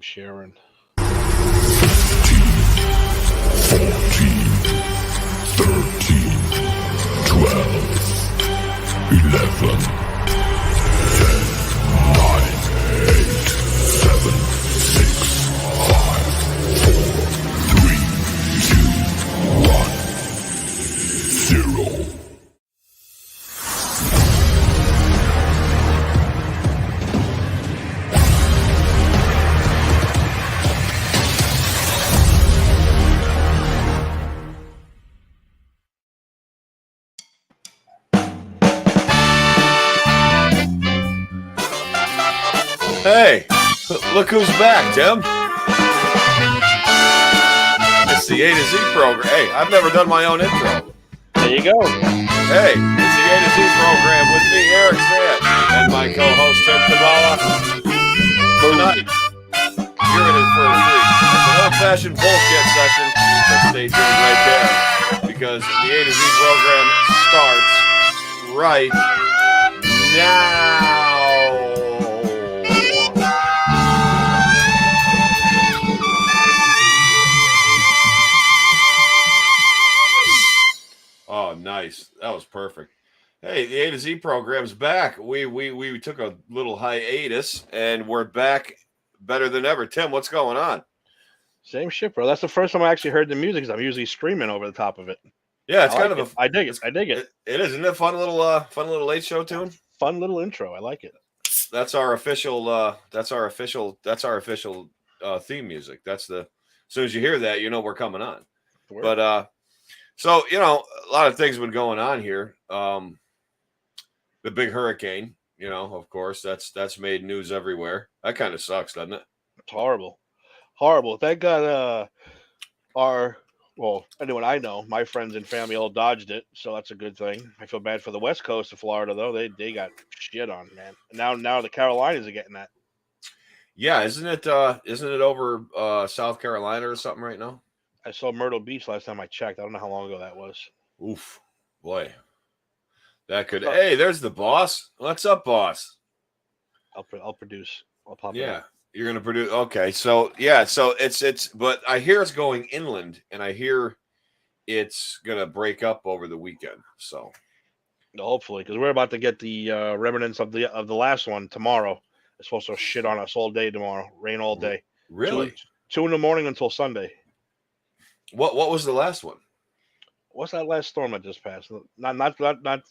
Sharon. 13, 12, 11, 10, 9, 8, 7, 6, 5, 4, 3, 2, 1, 0. Hey, look who's back, Tim. It's the A2Z Program. Hey, I've never done my own intro. There you go. Hey, it's the A2Z Program with me, Eric Zant, and my co-host, Tim Kabbalah. Tonight, you're in it for a treat. It's an old-fashioned bullshit session, so stay tuned right there, because the A2Z Program starts right now. Oh, nice. That was perfect. Hey, the A2Z program's back. We took a little hiatus, and we're back better than ever. Tim, what's going on? Same shit, bro. That's the first time I actually heard the music because I'm usually streaming over the top of it. Yeah, it's I kind like of it. I dig it. I dig it. It is, isn't it? Fun little late show tune. Fun little intro. I like it. That's our official. That's our official theme music. That's the. As soon as you hear that, you know we're coming on. Word. But so a lot of things have been going on here. The big hurricane, of course, that's made news everywhere. That kind of sucks, doesn't it? It's horrible. Horrible. Thank God anyone I know, my friends and family all dodged it, so that's a good thing. I feel bad for the west coast of Florida though. They got shit on, man. Now the Carolinas are getting that. Yeah, isn't it over South Carolina or something right now? I saw Myrtle Beach last time I checked. I don't know how long ago that was. Oof, boy. That could. Hey, there's the boss. What's up, boss? I'll produce. I'll pop it Yeah, up. you're gonna produce. Okay, so yeah, so it's. But I hear it's going inland, and I hear it's gonna break up over the weekend. So Hopefully, because we're about to get the remnants of the last one tomorrow. It's supposed to shit on us all day tomorrow. Rain all day. Really, 2 in the morning until Sunday. What was the last one? What's that last storm that just passed? Not the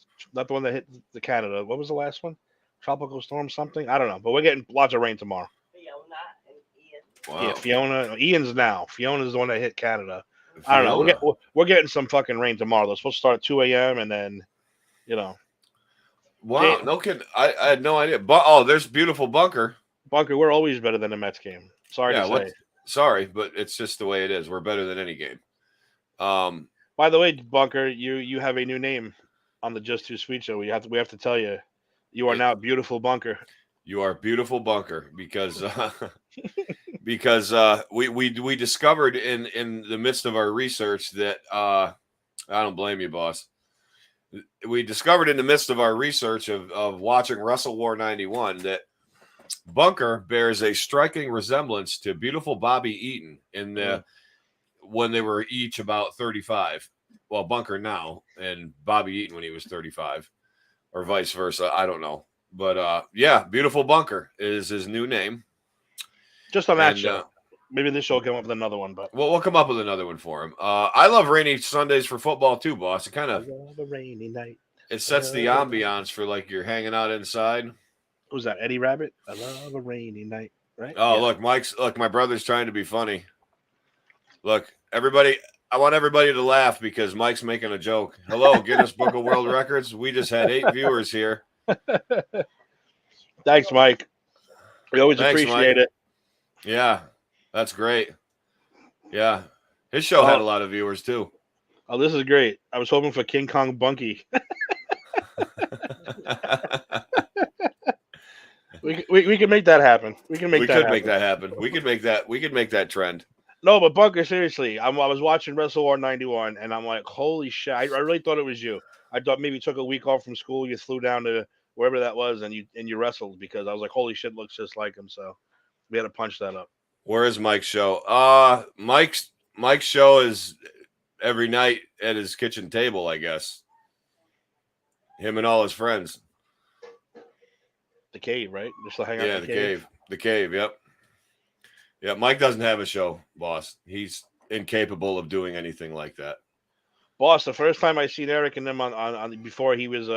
one that hit the Canada. What was the last one? Tropical storm something? I don't know. But we're getting lots of rain tomorrow. Wow. Yeah, Fiona. Ian's now. Fiona's the one that hit Canada. I don't know. We're getting some fucking rain tomorrow. They're supposed to start at 2 a.m. and then, Wow, no kidding. I had no idea. There's beautiful Bunker. Bunker, we're always better than the Mets game. Sorry to say. Sorry, but it's just the way it is. We're better than any game. By the way, Bunker, you have a new name on the Just Too Sweet show. We have to tell you, you are now Beautiful Bunker. You are Beautiful Bunker because we discovered in the midst of our research that I don't blame you, boss. We discovered in the midst of our research of watching Wrestle War 91 that Bunker bears a striking resemblance to Beautiful Bobby Eaton when they were each about 35. Well, Bunker now and Bobby Eaton when he was 35, or vice versa. I don't know. But Beautiful Bunker is his new name. Just on that show. Maybe this show will come up with another one, but we'll come up with another one for him. I love rainy Sundays for football too, boss. It kind of a rainy night. It sets the ambiance for like you're hanging out inside. Who's that? Eddie Rabbit? I love a rainy night, right? Oh, yeah. Look, my brother's trying to be funny. Look, everybody, I want everybody to laugh because Mike's making a joke. Hello, Guinness Book of World Records. We just had 8 viewers here. Thanks, Mike. We always appreciate it. Yeah, that's great. Yeah. His show had a lot of viewers too. Oh, this is great. I was hoping for King Kong Bunky. We can make that happen. We could make that happen. We could make that trend. No, but Bunker, seriously, I was watching Wrestle War 91, and I'm like, holy shit! I really thought it was you. I thought maybe you took a week off from school, you flew down to wherever that was, and you wrestled because I was like, holy shit, looks just like him. So we had to punch that up. Where is Mike's show? Mike's show is every night at his kitchen table, I guess. Him and all his friends. The cave, right? Just to hang out Yeah, in the the cave. cave. The cave, yep. Yeah, Mike doesn't have a show, boss. He's incapable of doing anything like that. Boss, the first time I seen Eric and them on before he was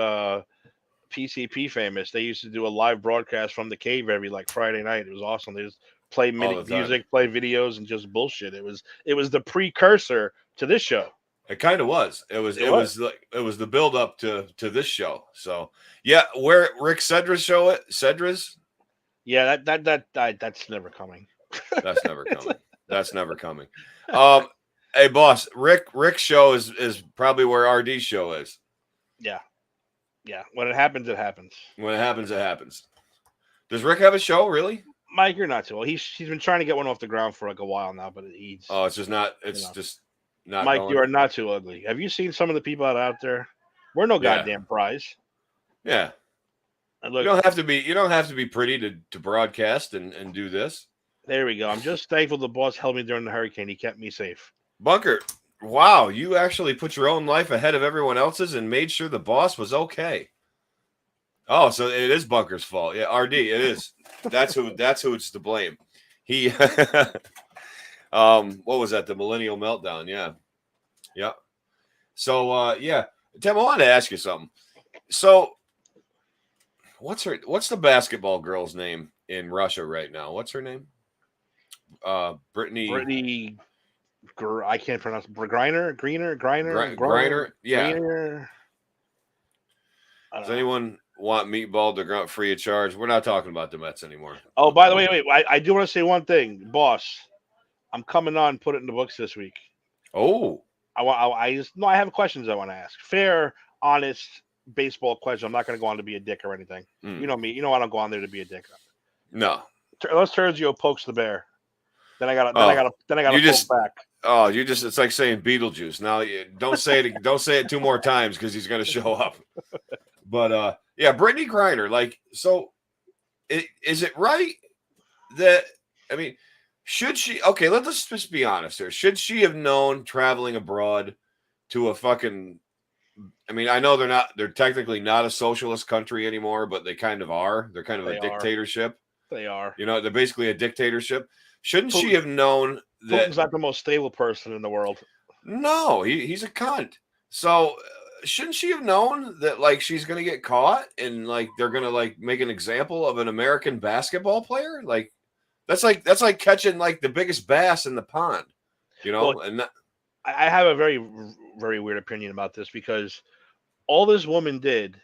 PCP famous, they used to do a live broadcast from the cave every like Friday night. It was awesome. They just play All the time. music, play videos, and just bullshit. It was the precursor to this show. It kind of was. It was the build up to this show. So yeah, where Rick Cedra's show it? Cedra's? Yeah, that's never coming. That's never coming. That's never coming. Hey boss, Rick's show is probably where RD's show is. Yeah. Yeah. When it happens, it happens. When it happens, it happens. Does Rick have a show, really? Mike, you're not too well. He's been trying to get one off the ground for like a while now, but he's it's just not just not Mike, going. you are not too ugly. Have you seen some of the people out there? We're no goddamn prize. Yeah. And look, you don't have to be pretty to broadcast and do this. There we go. I'm just thankful the boss held me during the hurricane. He kept me safe. Bunker, wow, you actually put your own life ahead of everyone else's and made sure the boss was okay. Oh, so it is Bunker's fault. Yeah, RD, it is. That's who it's to blame. He what was that? The Millennial Meltdown, yeah. Yeah. So yeah. Tim, I wanted to ask you something. So what's the basketball girl's name in Russia right now? What's her name? Brittany. I can't pronounce it. Griner. Yeah. Griner. Does anyone want meatball to grunt free of charge? We're not talking about the Mets anymore. Oh, by the way, wait. I do want to say one thing, boss. I'm coming on. Put it in the books this week. Oh. I have questions I want to ask. Fair, honest baseball question. I'm not going to go on to be a dick or anything. You know me. You know I don't go on there to be a dick. No. Unless Terzio pokes the bear. Then I got to poke back. Oh, it's like saying Beetlejuice. Now don't say it 2 more times because he's going to show up. But yeah, Brittany Griner. Like, so is it right that, I mean, should she, okay, let's just be honest here. Should she have known traveling abroad to a fucking, I mean, I know they're technically not a socialist country anymore, but they kind of are. They're kind of a dictatorship. They are. You know, they're basically a dictatorship. Shouldn't she have known that Putin's not the most stable person in the world? No, he's a cunt. So shouldn't she have known that like she's gonna get caught and like they're gonna like make an example of an American basketball player? Like that's like catching like the biggest bass in the pond, you know? Well, and I have a very, very weird opinion about this because all this woman did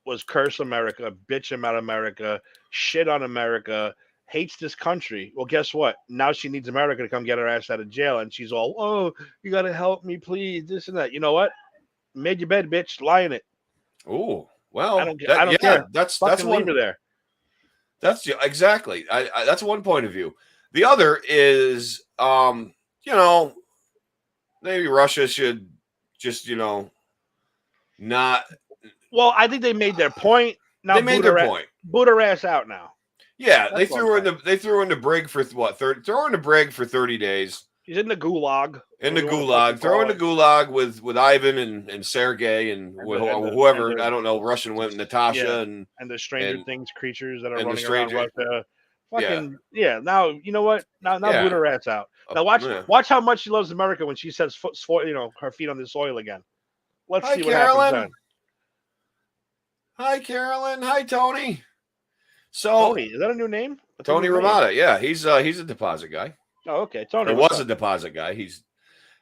was curse America, bitch about America, shit on America, hates this country. Well, guess what? Now she needs America to come get her ass out of jail, and she's all, "Oh, you got to help me, please." This and that. You know what? Made your bed, bitch. Lie in it. Oh, well, I don't care. That's one one there. That's exactly. That's one point of view. The other is, you know, maybe Russia should just, you know, not. Well, I think they made their point. Now they made their point. Boot her ass out now. Yeah, they threw her in the brig for what? Throw her in the brig for 30 days. She's in the gulag. In the gulag. Throw her in the gulag with Ivan and Sergey and whoever. I don't know, Russian women, Natasha and the Stranger Things creatures that are and running the around Russia. Fucking yeah. Now you know what? Now boot her ass out. Now watch how much she loves America when she sets her feet on the soil again. Let's see what happens then. Hi, Carolyn. Hi, Tony. So Tony, is that a new name? Tony Ramada. Yeah, he's a deposit guy. Oh, okay. Tony or was a deposit guy. He's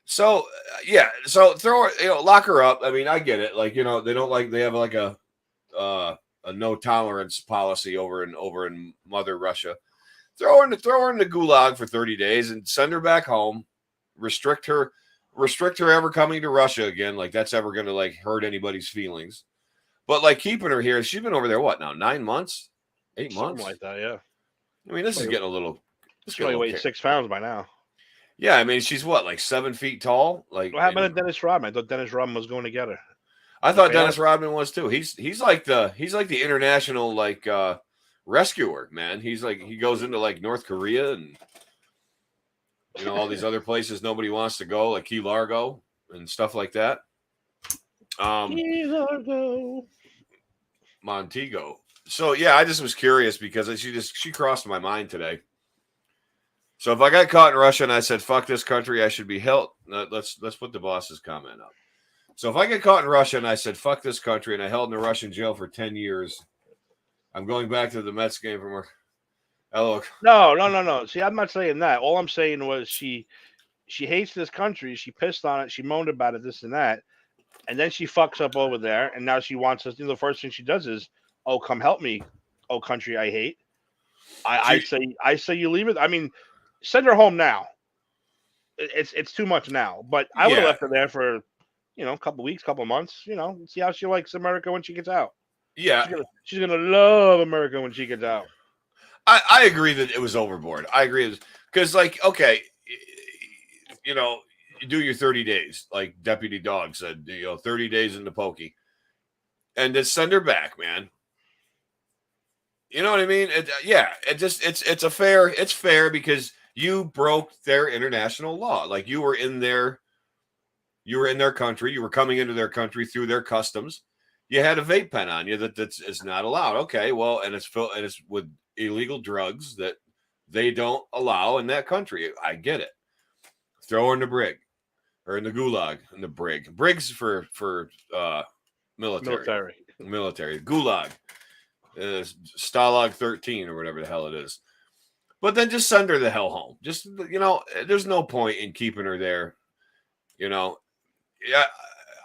so yeah. So throw her, lock her up. I mean, I get it. Like, they don't like, they have like a no tolerance policy over in Mother Russia. Throw her in the gulag for 30 days and send her back home. Restrict her ever coming to Russia again. Like that's ever going to like hurt anybody's feelings. But like keeping her here, she's been over there what now? 9 months, 8 months, something like that. Yeah. I mean, this is getting a little. She's probably weighing 6 pounds by now. Yeah, I mean, she's what, like 7 feet tall? Like what happened to Dennis Rodman? I thought Dennis Rodman was going to get her. I thought Dennis Rodman was too. He's like the international like rescuer, man. He's like, he goes into like North Korea and, you know, all these other places nobody wants to go, like Key Largo and stuff like that. Key Largo. Montego. So yeah, I just was curious because she crossed my mind today. So if I got caught in Russia and I said fuck this country, I should be held. Let's put the boss's comment up. So if I get caught in Russia and I said fuck this country and I held in a Russian jail for 10 years, I'm going back to the Mets game from her. Hello. No. See, I'm not saying that. All I'm saying was she hates this country. She pissed on it. She moaned about it, this and that. And then she fucks up over there. And now she wants us. The first thing she does is, oh, come help me. Oh, country I hate. I say you leave it. I mean, send her home now. It's too much now. But I would have left her there for, a couple weeks, couple months, see how she likes America when she gets out. Yeah. She's gonna love America when she gets out. I agree that it was overboard. I agree because, like, okay, you do your 30 days, like Deputy Dog said, 30 days in the pokey, and then send her back, man. You know what I mean? It's fair because you broke their international law. Like you were in their country. You were coming into their country through their customs. You had a vape pen on you that's not allowed. Okay, well, and it's with illegal drugs that they don't allow in that country. I get it. Throw her in the brig or in the gulag in the brig. Brig's for military. Gulag. Stalag 13 or whatever the hell it is. But then just send her the hell home. Just, there's no point in keeping her there. Yeah,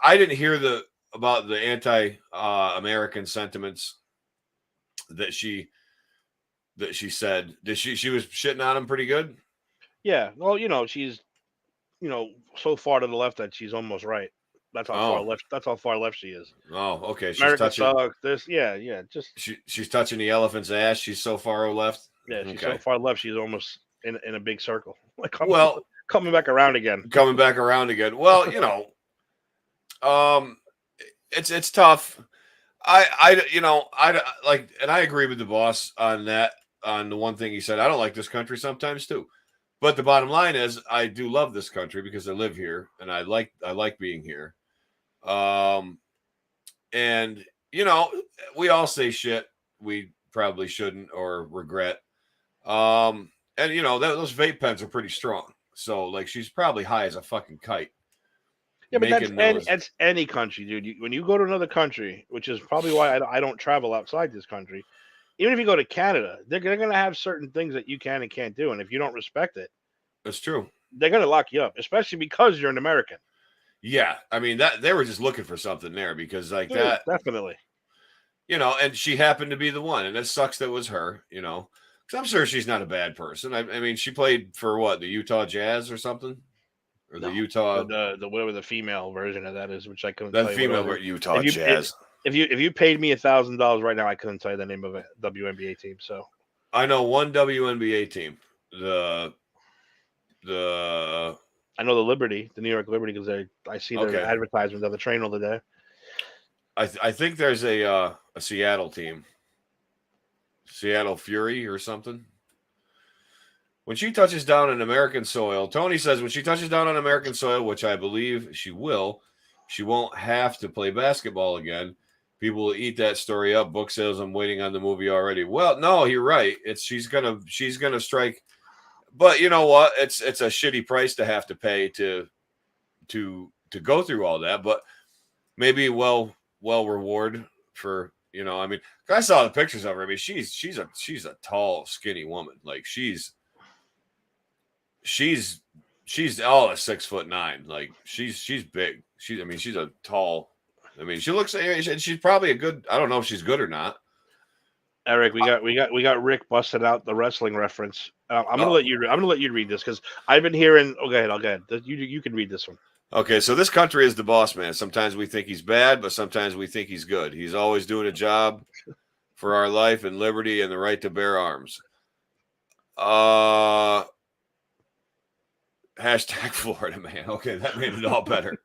I didn't hear about the anti-American sentiments that she said. Did she was shitting on him pretty good? Yeah. Well, she's so far to the left that she's almost right. That's how far left. That's how far left she is. Oh, okay. She's America touching sucks. This, yeah. Just she's touching the elephant's ass. She's so far left. Yeah, she's so far left. She's almost in a big circle. Like coming back around again. Well, it's tough. I like, and I agree with the boss on that. On the one thing he said, I don't like this country sometimes too. But the bottom line is, I do love this country because I live here and I like being here. And we all say shit we probably shouldn't or regret. And those vape pens are pretty strong. So like, she's probably high as a fucking kite. Yeah, but that's any country, dude. When you go to another country, which is probably why I don't travel outside this country. Even if you go to Canada, they're going to have certain things that you can and can't do. And if you don't respect it, that's true. They're going to lock you up, especially because you're an American. Yeah. I mean, that they were just looking for something there because like that. Definitely. And she happened to be the one. And it sucks that it was her, because I'm sure she's not a bad person. I mean, she played for what? The Utah Jazz or something? Or the Utah. The whatever the female version of that is, which I couldn't tell you. That female Utah Jazz. If you paid me $1,000 right now, I couldn't tell you the name of a WNBA team. So I know one WNBA team. I know the Liberty, the New York Liberty, because I see their advertisements on the train all the day. I think there's a Seattle team, Seattle Fury or something. When she touches down on American soil, Tony says when she touches down on American soil, which I believe she will, she won't have to play basketball again. People will eat that story up. Book sales, I'm waiting on the movie already. Well, no, you're right. She's gonna strike. But you know what? It's a shitty price to have to pay to go through all that. But maybe well reward for I mean, I saw the pictures of her. I mean, she's a tall, skinny woman. Like she's 6'9". Like she's big. She's a tall. I mean, she looks. She's probably a good. I don't know if she's good or not. Eric, we got Rick busted out the wrestling reference. I'm gonna let you read this because I've been hearing. Oh, go ahead. You can read this one. Okay, so this country is the boss man. Sometimes we think he's bad, but sometimes we think he's good. He's always doing a job for our life and liberty and the right to bear arms. Hashtag Florida man. Okay, that made it all better.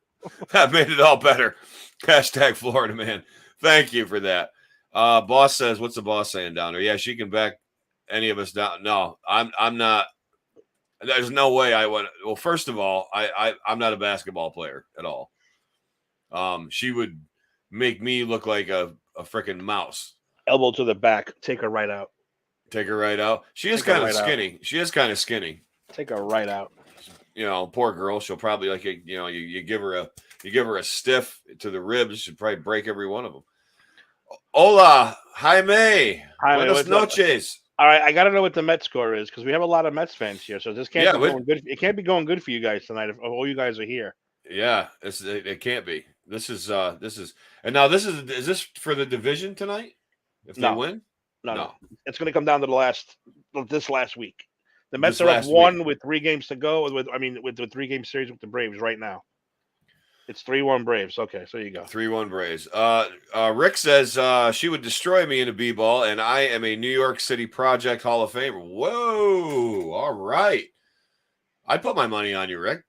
Hashtag Florida man. Thank you for that. Boss says, what's the boss saying down there? Yeah, she can back any of us down. No, I'm not. There's no way I would. Well, first of all, I'm not a basketball player at all. She would make me look like a freaking mouse. Elbow to the back. Take her right out. Take her right out. She is Take her kind of right out. skinny. She is kind of skinny. Take her right out. You know, poor girl. She'll probably like you give her a stiff to the ribs. She'll probably break every one of them. Hola, Jaime. Buenas noches. All right, I got to know what the Mets score is because we have a lot of Mets fans here. So this can't be going good. It can't be going good for you guys tonight if all you guys are here. Yeah, it can't be. This is and now is this for the division tonight? If they win? No. It's going to come down to this last week. The Mets are up 1 with 3 games to go. With the 3-game series with the Braves right now. It's 3-1 Braves. Okay, so you go. 3-1 Braves. Rick says she would destroy me in a b-ball, and I am a New York City Project Hall of Famer. Whoa! All right, I'd put my money on you, Rick.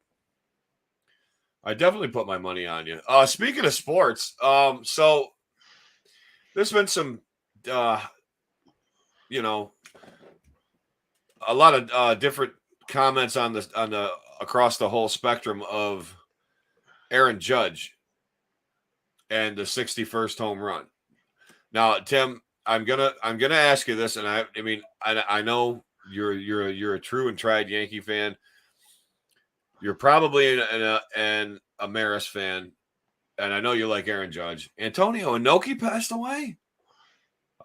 I definitely put my money on you. Speaking of sports, so there's been some, a lot of different comments on the across the whole spectrum of Aaron Judge and the 61st home run. Now, Tim, I'm gonna ask you this, and I know you're a true and tried Yankee fan. You're probably an Maris fan, and I know you like Aaron Judge. Antonio Inoki passed away.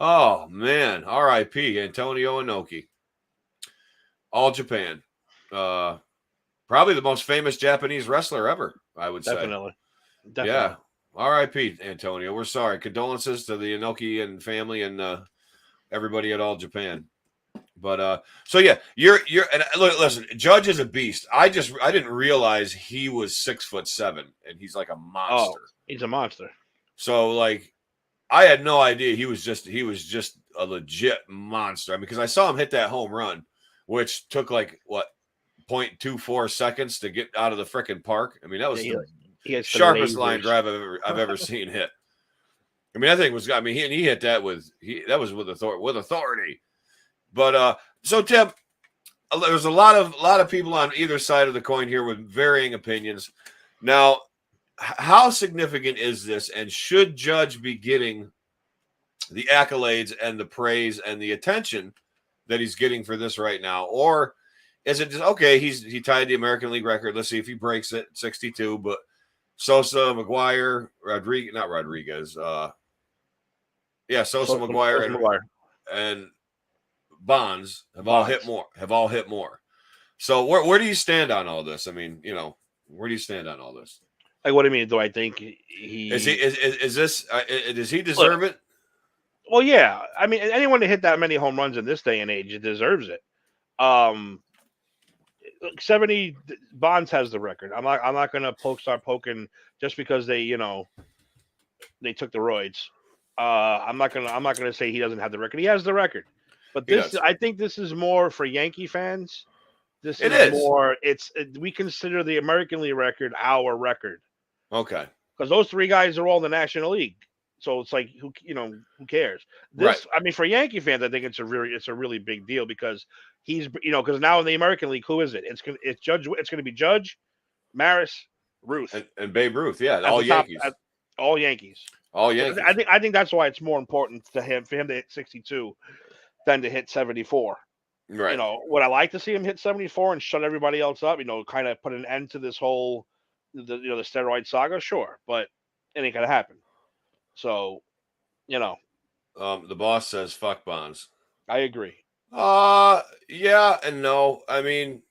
Oh man, R.I.P. Antonio Inoki. All Japan. Probably the most famous Japanese wrestler ever, I would say. Definitely. Yeah. R.I.P. Antonio. We're sorry. Condolences to the Inoki and family and everybody at All Japan. But so yeah, you're and look, listen, Judge is a beast. I didn't realize he was 6'7" and he's like a monster. Oh, he's a monster. So like I had no idea he was just a legit monster. I mean, because I saw him hit that home run, which took like what 0.24 seconds to get out of the frickin' park. I mean, that was the sharpest line drive I've ever seen hit. I mean, that thing was. I mean, he hit that with with authority. But so Tim, there's a lot of people on either side of the coin here with varying opinions. Now, how significant is this, and should Judge be getting the accolades and the praise and the attention that he's getting for this right now, or is it just okay? He tied the American League record. Let's see if he breaks it. 62, but Sosa, McGuire, Rodriguez. Sosa, McGuire, and Bonds have all hit more. So where do you stand on all this? I mean, where do you stand on all this? Like, what do you mean? Do I think he is this? Does he deserve it? Well, yeah. I mean, anyone to hit that many home runs in this day and age, it deserves it. 70 Bonds has the record. I'm not gonna start poking just because they took the roids. I'm not gonna say he doesn't have the record. He has the record. But I think this is more for Yankee fans. This is more. We consider the American League record our record. Okay. Because those 3 guys are all in the National League, so it's like who cares? Right. I mean, for Yankee fans, I think it's a really big deal because he's because now in the American League, who is it? It's Judge. It's going to be Judge, Maris, Ruth, and Babe Ruth. Yeah, all Yankees. All Yankees. All Yankees. I think that's why it's more important for him to hit 62 than to hit 74. Right. Would I like to see him hit 74 and shut everybody else up? Kind of put an end to this whole the steroid saga. Sure, but it ain't gonna happen. So, the boss says fuck Bonds. I agree. Yeah and no. I mean,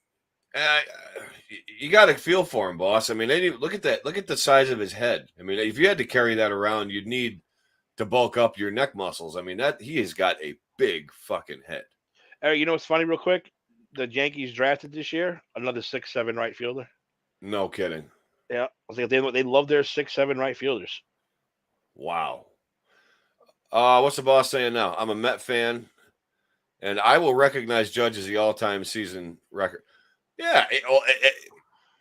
you got to feel for him, boss. I mean, look at that. Look at the size of his head. I mean, if you had to carry that around, you'd need to bulk up your neck muscles. I mean, he has got a big fucking head. You know what's funny, real quick? The Yankees drafted this year another 6'7" right fielder. No kidding. Yeah, I was like, they love their 6'7" right fielders. Wow. What's the boss saying now? I'm a Met fan, and I will recognize Judge as the all-time season record. Yeah,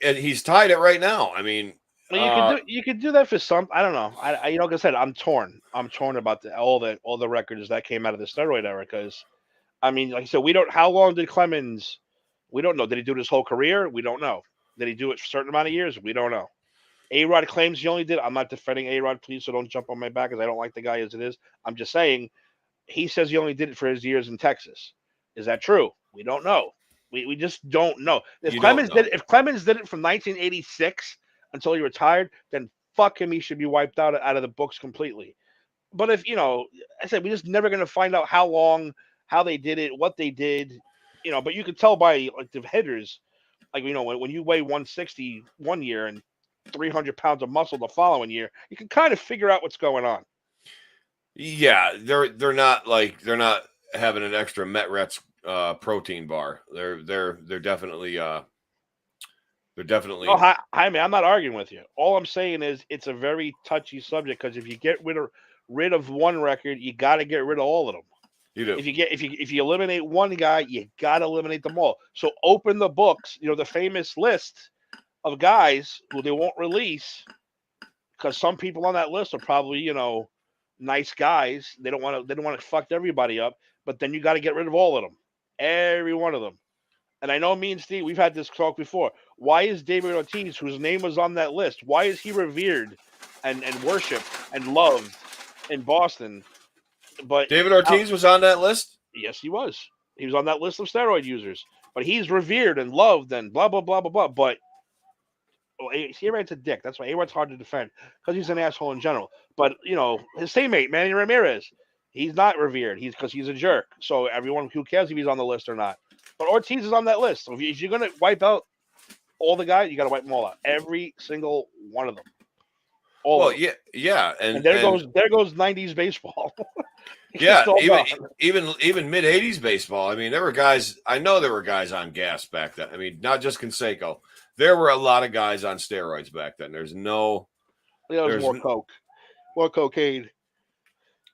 and he's tied it right now. I mean, Well, you could do that for some. I don't know. Like I said, I'm torn. I'm torn about all the records that came out of the steroid era because I mean, like I said, we don't. How long did Clemens? We don't know. Did he do his whole career? We don't know. Did he do it for a certain amount of years? We don't know. A-Rod claims he only did. I'm not defending A-Rod, please, so don't jump on my back because I don't like the guy as it is. I'm just saying he says he only did it for his years in Texas. Is that true? We don't know. We just don't know. You don't know. If Clemens did it from 1986 until he retired, then fuck him. He should be wiped out of the books completely. But if I said we're just never going to find out how long, how they did it, what they did, But you could tell by like the hitters, like when you weigh 160 one year and 300 pounds of muscle the following year, you can kind of figure out what's going on. Yeah, they're not having an extra Metrets protein bar. They're definitely Oh, hi, man. I'm not arguing with you. All I'm saying is it's a very touchy subject because if you get rid of one record, you got to get rid of all of them. You do. If you eliminate one guy, you got to eliminate them all. So open the books. The famous list of guys who they won't release because some people on that list are probably nice guys. They don't want to fuck everybody up. But then you got to get rid of all of them, every one of them. And I know me and Steve, we've had this talk before. Why is David Ortiz, whose name was on that list, why is he revered and worshipped and loved in Boston? But David Ortiz was on that list? Yes, he was. He was on that list of steroid users. But he's revered and loved and blah, blah, blah, blah, blah. But A-Rod's a dick. That's why A-Rod's hard to defend because he's an asshole in general. But, his teammate, Manny Ramirez, he's not revered. Because he's a jerk. So everyone, who cares if he's on the list or not? But Ortiz is on that list. So if you're going to wipe out all the guys, you got to wipe them all out. Every single one of them. Yeah. And there goes 90s baseball. Yeah, even mid 80s baseball. I mean, there were guys on gas back then. I mean, not just Canseco. There were a lot of guys on steroids back then. There's more coke. More cocaine.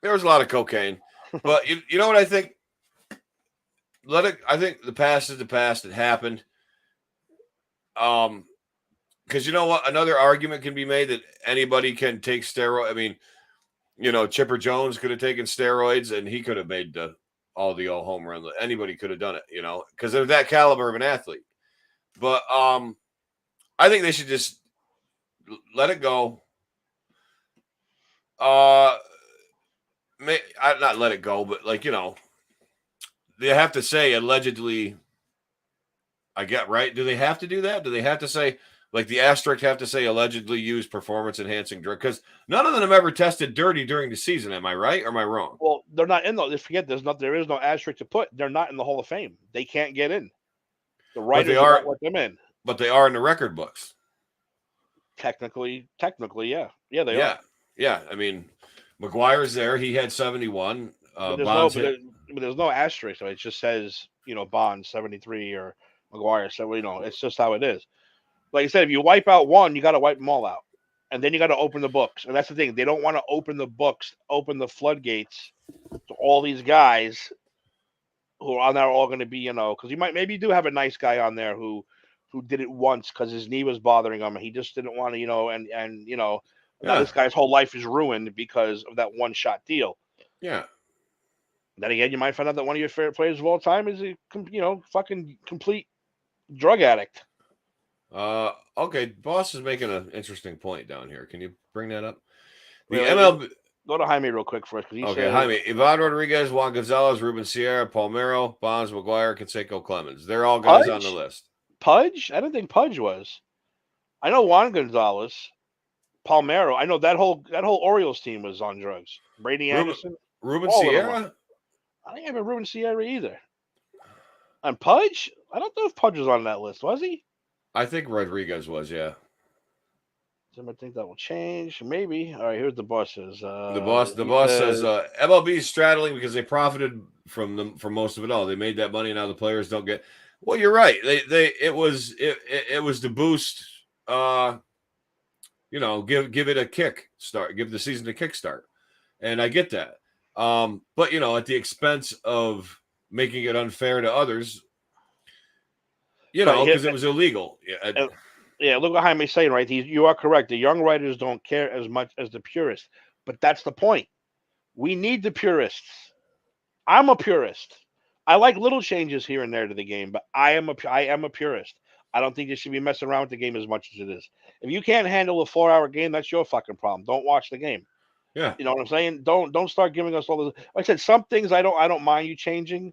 There was a lot of cocaine. But you know what I think? I think the past is the past. It happened. Because you know what? Another argument can be made that anybody can take steroids. I mean, Chipper Jones could have taken steroids and he could have made all the old home run. Anybody could have done it, because they're that caliber of an athlete. But I think they should just let it go. Not let it go, but they have to say allegedly. I get right. Do they have to do that? Do they have to say the asterisk have to say allegedly used performance enhancing drug? Because none of them have ever tested dirty during the season. Am I right or am I wrong? Well, they're not in though. Forget there is no asterisk to put. They're not in the Hall of Fame. They can't get in. The writers don't let them in. But they are in the record books. Technically, yeah. Yeah, they are. Yeah. I mean, McGuire's there. He had 71. But there's no asterisk. So it just says, Bond 73 or McGuire. So, it's just how it is. Like I said, if you wipe out one, you got to wipe them all out. And then you got to open the books. And that's the thing. They don't want to open the books, open the floodgates to all these guys who are now all going to be, because maybe you do have a nice guy on there who did it once because his knee was bothering him and he just didn't want to, now this guy's whole life is ruined because of that one shot deal. Yeah. Then again, you might find out that one of your favorite players of all time is a fucking complete drug addict. Okay, boss is making an interesting point down here. Can you bring that up? The Wait, MLB. Go to Jaime real quick first. Jaime. Ivan Rodriguez, Juan Gonzalez, Ruben Sierra, Palmeiro, Bonds, McGuire, Canseco, Clemens. They're all guys on the list. Pudge? I don't think Pudge was. I know Juan Gonzalez, Palmeiro. I know that whole Orioles team was on drugs. Brady Anderson. Ruben Sierra? I didn't have a Ruben Sierra either. And Pudge? I don't know if Pudge was on that list. Was he? I think Rodriguez was, yeah. I think that will change. Maybe. All right, here's the boss says. The boss says MLB is straddling because they profited from most of it all. They made that money, now the players don't get. Well, you're right. It was to boost. Give it a kick start. Give the season a kickstart, and I get that. But at the expense of making it unfair to others. Because it was illegal. Yeah. Yeah, look what Jaime's saying, right? You are correct. The young writers don't care as much as the purists, but that's the point. We need the purists. I'm a purist. I like little changes here and there to the game, but I am a purist. I don't think you should be messing around with the game as much as it is. If you can't handle a 4 hour game, that's your fucking problem. Don't watch the game. Yeah, You know what I'm saying? Don't start giving us all the. Like I said, some things I don't mind you changing.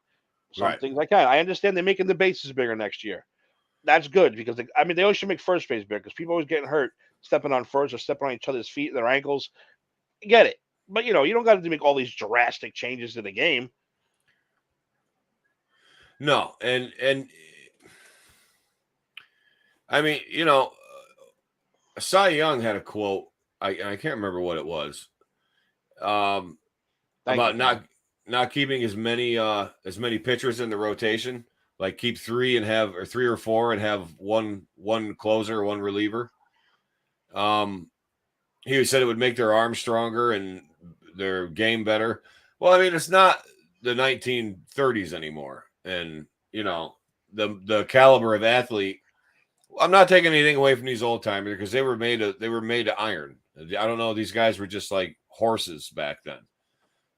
Some right. things I can. I understand they're making the bases bigger next year. That's good because they always should make first base bigger because people always getting hurt stepping on first or stepping on each other's feet, their ankles. Get it, but you don't got to make all these drastic changes to the game. No, and I mean, Cy Young had a quote. I can't remember what it was. Thank you, About Tom. not keeping as many pitchers in the rotation. Like keep three and have or three or four and have one closer, one reliever. He said it would make their arms stronger and their game better. Well, I mean, it's not the 1930s anymore, and the caliber of athlete. I'm not taking anything away from these old timers because they were made of iron. I don't know. These guys were just like horses back then.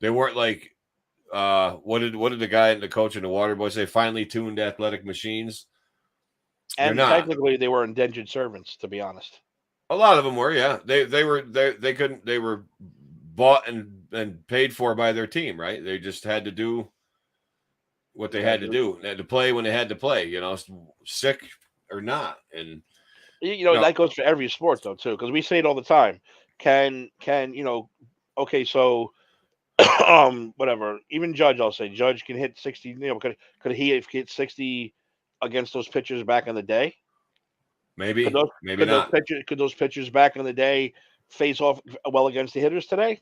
They weren't like what did the guy and the coach and the water boy say? Finely tuned athletic machines. They're And not. technically, they were indentured servants, to be honest. A lot of them were, yeah. They couldn't. They were bought and paid for by their team, right? They just had to do what they had to do. They had to play when they had to play. Sick or not, and no, That goes for every sport though too, because we say it all the time. Can okay, so whatever. Even Judge, I'll say Judge can hit 60. Could he have hit 60 against those pitchers back in the day? Could maybe those maybe not. could those pitchers back in the day face off well against the hitters today?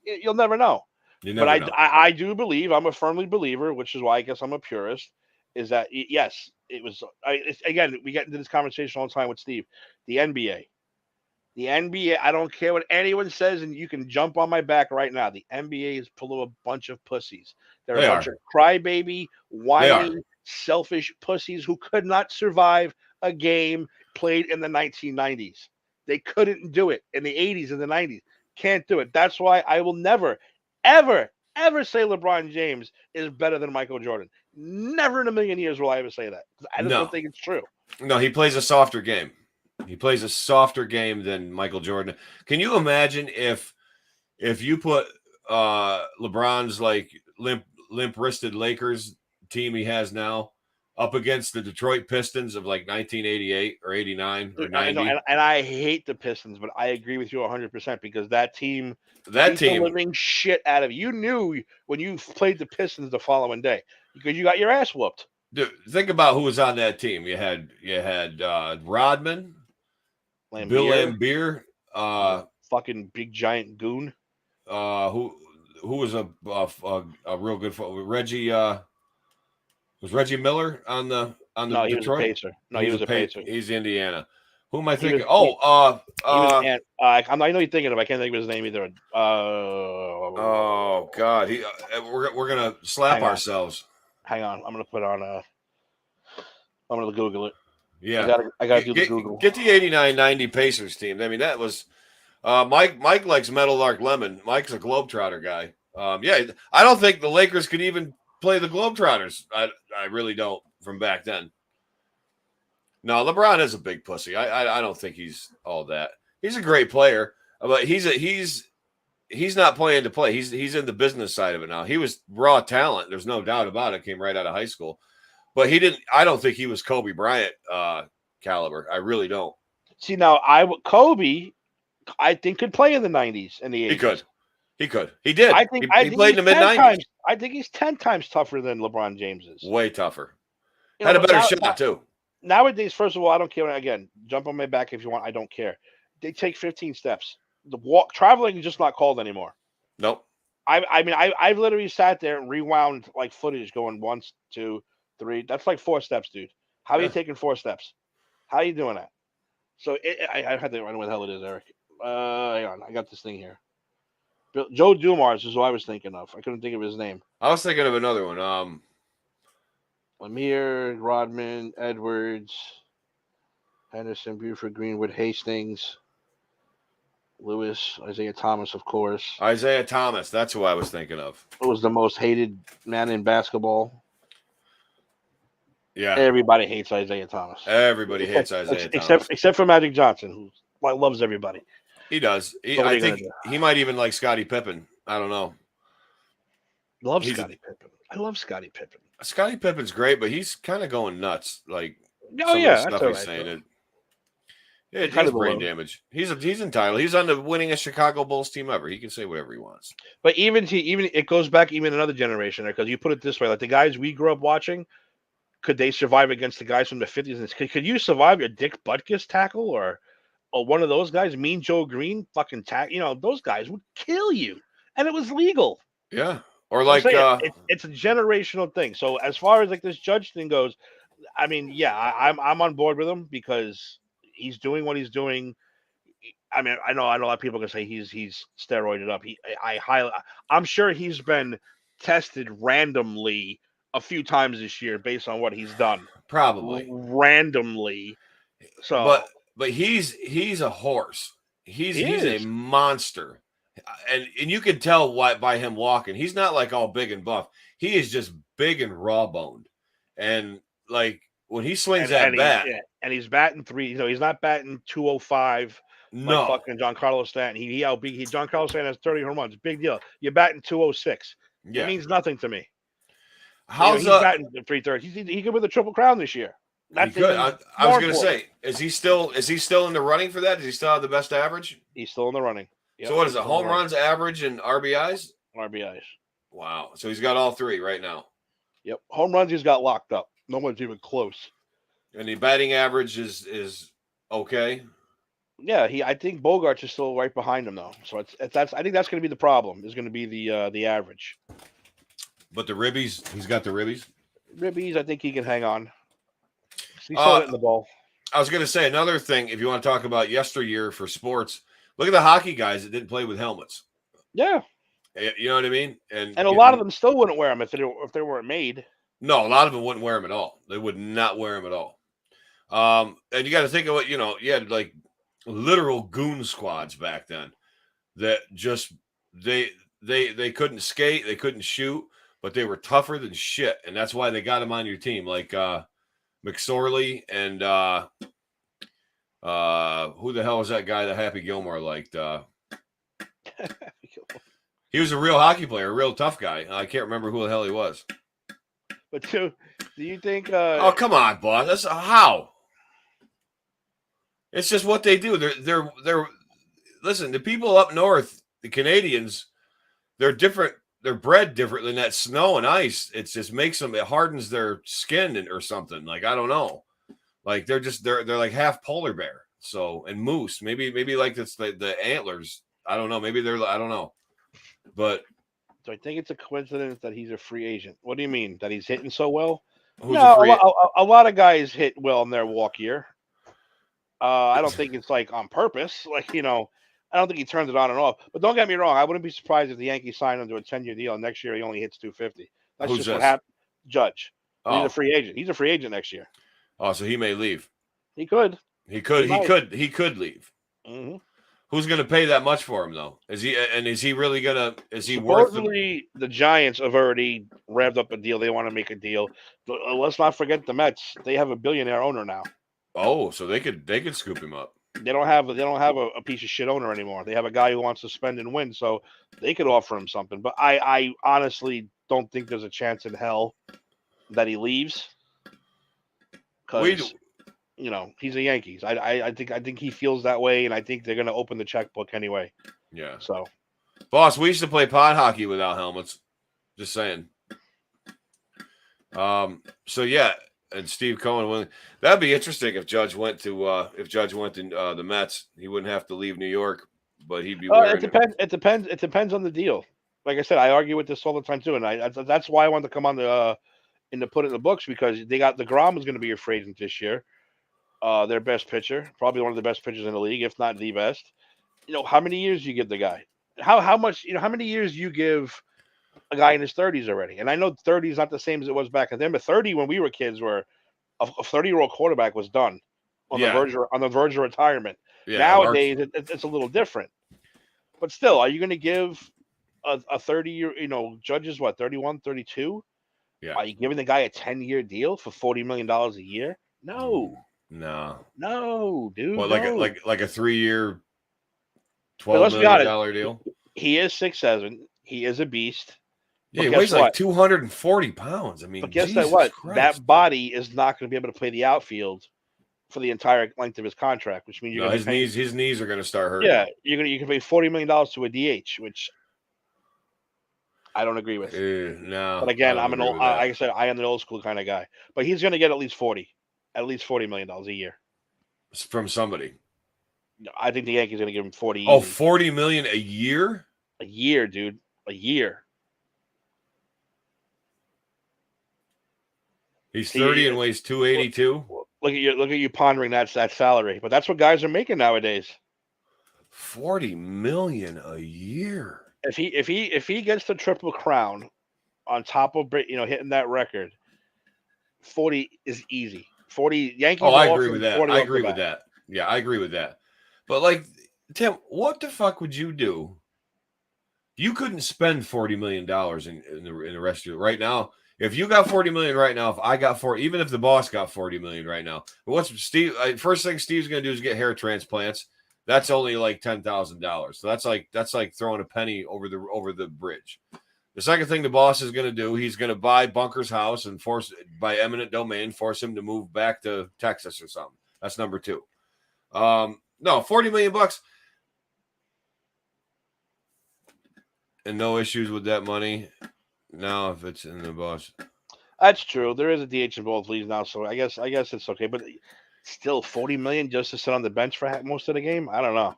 You'll never know. You But never know. I do believe, I'm a firmly believer, which is why I guess I'm a purist. Is that yes, it was. Again, we get into this conversation all the time with Steve. The NBA, the NBA. I don't care what anyone says, and you can jump on my back right now. The NBA is full of a bunch of pussies. They're They a bunch are. of crybaby, They are. whiny, selfish pussies who could not survive a game played in the 1990s. They couldn't do it in the 80s and the 90s. Can't do it. That's why I will never, ever, ever say LeBron James is better than Michael Jordan. Never in a million years will I ever say that. I just don't No. think it's true. No, he plays a softer game. He plays a softer game than Michael Jordan. Can you imagine if you put LeBron's like limp wristed Lakers team he has now up against the Detroit Pistons of like 1988 or 89 or I know, 90? and I hate the Pistons, but I agree with you 100% because that team That beat the team, living shit out of you. You knew when you played the Pistons the following day because you got your ass whooped. dude, think about who was on that team. You had Rodman, Bill Lambier, Laimbeer, fucking big giant goon. who was a real good Reggie was Reggie Miller on the No, he was a Detroit? pacer. No, he was a pacer. He's Indiana. Who am I He thinking? was- I know you're thinking of. I can't think of his name either. Oh God, we're gonna slap Hang on. ourselves. Hang on, I'm gonna put on. I'm gonna Google it. Yeah, I gotta do the Google. Get the 89-90 Pacers team. I mean, that was Mike. Mike likes Metal Lark Lemon. Mike's a Globetrotter guy. Yeah, I don't think the Lakers could even play the Globetrotters. I really don't from back then. No, LeBron is a big pussy. I don't think he's all that. He's a great player, but he's not playing to play. He's in the business side of it now. He was raw talent. There's no doubt about it. Came right out of high school, but he didn't. I don't think he was Kobe Bryant caliber. I really don't. See now, Kobe, I think could play in the 90s and the 80s. He could. He did. I think he played in the mid 90s. I think he's 10 times tougher than LeBron James is. Way tougher. Had a better shot too. Nowadays, first of all, I don't care. Again, jump on my back if you want. I don't care. They take 15 steps. The traveling is just not called anymore. Nope. I've literally sat there and rewound like footage going 1, 2, 3. That's like 4 steps, dude. How are you taking 4 steps? How are you doing that? So I had to run where the hell it is, Eric. Hang on, I got this thing here. Joe Dumars is who I was thinking of. I couldn't think of his name. I was thinking of another one. Lemire, Rodman, Edwards. Henderson, Buford, Greenwood, Hastings, Lewis, Isaiah Thomas, of course. Isaiah Thomas. That's who I was thinking of. Who was the most hated man in basketball? Yeah. Everybody hates Isaiah Thomas. Everybody hates Isaiah Thomas. Except for Magic Johnson, who loves everybody. He does. I think he might even like Scottie Pippen. I don't know. Love Scottie Pippen. I love Scottie Pippen. Scottie Pippen's great, but he's kind of going nuts. Like some of the stuff he's saying. It kind has of brain damage. He's entitled. He's on the winningest Chicago Bulls team ever. He can say whatever he wants. But even it goes back even another generation, because you put it this way: like the guys we grew up watching, could they survive against the guys from the 50s? And could you survive a Dick Butkus tackle or one of those guys, Mean Joe Green, fucking those guys would kill you, and it was legal. Yeah, or like it's a generational thing. So as far as like this Judge thing goes, I mean, yeah, I'm on board with him because he's doing what he's doing. I mean, I know a lot of people can say he's steroided up. I'm sure he's been tested randomly a few times this year based on what he's done. Probably randomly. So, but he's a horse. He's a monster, and you can tell by him walking. He's not like all big and buff. He is just big and raw boned, and like when he swings that bat, and he's batting 3. He's not batting 205. No, like fucking Giancarlo Stanton. Giancarlo Stanton has 30 home runs. Big deal. You're batting 206. Yeah. It means nothing to me. He's batting 330. He could win the Triple Crown this year. He could. I was going to say, is he still in the running for that? Does he still have the best average? He's still in the running. Yep, so what is it? Home runs, average, and RBIs? RBIs. Wow. So he's got all 3 right now. Yep. Home runs he's got locked up. No one's even close. And the batting average is okay. Yeah, I think Bogarts is still right behind him though. So I think that's going to be the problem. Is going to be the average. But the ribbies, he's got the ribbies. Ribbies, I think he can hang on. He's still hitting the ball. I was going to say another thing. If you want to talk about yesteryear for sports, look at the hockey guys that didn't play with helmets. Yeah, you know what I mean. And a lot of them still wouldn't wear them if they weren't made. No, a lot of them wouldn't wear them at all. They would not wear them at all. And you got to think of what you had like literal goon squads back then that just they couldn't skate, they couldn't shoot, but they were tougher than shit, and that's why they got them on your team, like McSorley and who the hell was that guy that Happy Gilmore liked? He was a real hockey player, a real tough guy. I can't remember who the hell he was. But do you think? Oh, come on, boss. That's how. It's just what they do. They're listen, the people up north, the Canadians, they're different. They're bred different than that snow and ice. It just makes them, it hardens their skin or something. Like, I don't know. Like they're like half polar bear. So, and moose, maybe like it's the antlers. I don't know. Maybe I don't know. But so I think it's a coincidence that he's a free agent. What do you mean? That he's hitting so well? No, a lot of guys hit well in their walk year. I don't think it's like on purpose. Like, I don't think he turns it on and off. But don't get me wrong. I wouldn't be surprised if the Yankees sign him to a 10-year deal. Next year, he only hits 250. That's Who's just this? what happened. Judge. Oh. He's a free agent. He's a free agent next year. Oh, so he may leave. He could. He could leave. Mm-hmm. Who's going to pay that much for him, though? Is he really going to? Is he Supposedly, the Giants have already revved up a deal. They want to make a deal. But let's not forget the Mets. They have a billionaire owner now. Oh, so they could scoop him up. They don't have a piece of shit owner anymore. They have a guy who wants to spend and win, so they could offer him something. But I honestly don't think there's a chance in hell that he leaves. Because he's a Yankees. I think he feels that way, and I think they're going to open the checkbook anyway. Yeah. So, boss, we used to play pod hockey without helmets. Just saying. So yeah. And Steve Cohen, that'd be interesting if Judge went to the Mets. He wouldn't have to leave New York, but he'd be. It depends. It depends on the deal. Like I said, I argue with this all the time too, and that's why I wanted to come on to put it in the books, because they got the Grom is going to be a free agent this year. Their best pitcher, probably one of the best pitchers in the league, if not the best. How many years you give the guy? How much? How many years you give a guy in his 30s already? And I know 30 is not the same as it was back then, but 30 when we were kids, were a 30-year-old quarterback was done. on the verge of retirement. Yeah, Nowadays, it's a little different. But still, are you going to give a 30-year, Judge is what, 31, 32? Yeah. Are you giving the guy a 10-year deal for $40 million a year? No, dude. What, no. like a 3-year, But $12 million deal? He is 6'7". He is a beast. Yeah, he weighs like 240 pounds. I mean, but guess Jesus what? Christ. That body is not going to be able to play the outfield for the entire length of his contract, which means his knees are going to start hurting. Yeah, you can pay $40 million to a DH, which I don't agree with. No, but again, I'm an old. Like I said, I am an old school kind of guy. But he's going to get at least $40 million a year from somebody. I think the Yankees are going to give him 40. Oh, $40 million a year? A year, dude. A year. He's 30 and weighs 282. Look at you pondering that salary, but that's what guys are making nowadays. $40 million a year. If he gets the Triple Crown on top of hitting that record, 40 is easy. 40 Yankees. Oh, I agree with that. I agree with that. Yeah, I agree with that. But like, Tim, what the fuck would you do? You couldn't spend $40 million in the rest of your right now. If you got $40 million right now, if I got 40, even if the boss got $40 million right now, what's Steve? First thing Steve's going to do is get hair transplants. That's only like $10,000. So that's like throwing a penny over the bridge. The second thing the boss is going to do, he's going to buy Bunker's house and by eminent domain, force him to move back to Texas or something. That's number 2. No, $40 million bucks. And no issues with that money. Now, if it's in the boss. That's true. There is a DH in both leagues now, so I guess it's okay. But still, $40 million just to sit on the bench for most of the game? I don't know.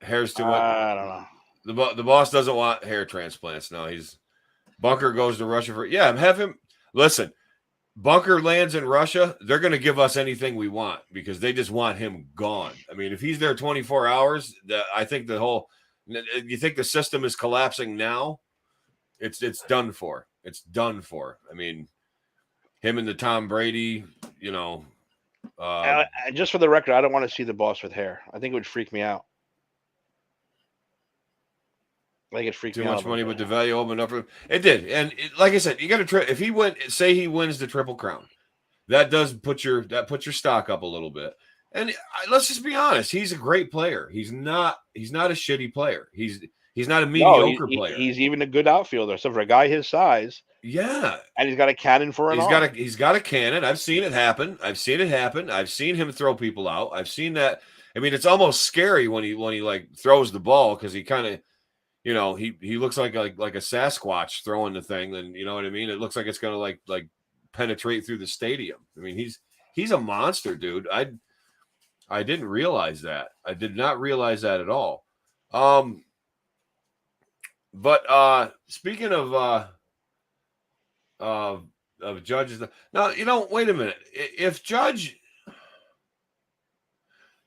Hair's too much. I don't know. The boss doesn't want hair transplants. No, Bunker goes to Russia for have him. Listen, Bunker lands in Russia. They're going to give us anything we want because they just want him gone. I mean, if he's there 24 hours, I think you think the system is collapsing now? It's done for. It's done for. I mean, him and the Tom Brady, just for the record, I don't want to see the boss with hair. I think it would freak me out. Like it freaked me out. Too much money, but the value opened up for him. It did, and like I said, you got to if he wins the Triple Crown, that does put your stock up a little bit. And let's just be honest, he's a great player. He's not a shitty player. He's not a mediocre player. He's even a good outfielder. So for a guy his size, yeah, and he's got a cannon for an arm. He's got a cannon. I've seen it happen. I've seen him throw people out. I've seen that. I mean, it's almost scary when he like throws the ball because he kind of, he looks like a Sasquatch throwing the thing. And you know what I mean? It looks like it's gonna like penetrate through the stadium. I mean, he's a monster, dude. I didn't realize that. I did not realize that at all. But speaking of Judge's, now wait a minute. If Judge,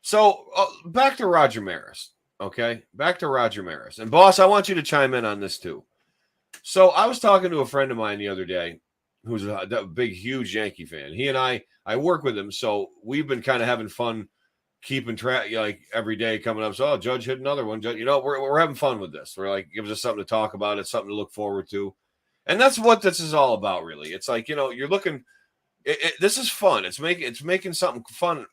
so back to Roger Maris, okay? Back to Roger Maris, and boss, I want you to chime in on this too. So I was talking to a friend of mine the other day, who's a big, huge Yankee fan. He and I work with him, so we've been kind of having fun. Keeping track, like every day coming up. So, Judge hit another one. Judge, we're having fun with this. We're like, gives us something to talk about. It's something to look forward to. And that's what this is all about, really. It's like, you're looking, this is fun. It's making something fun,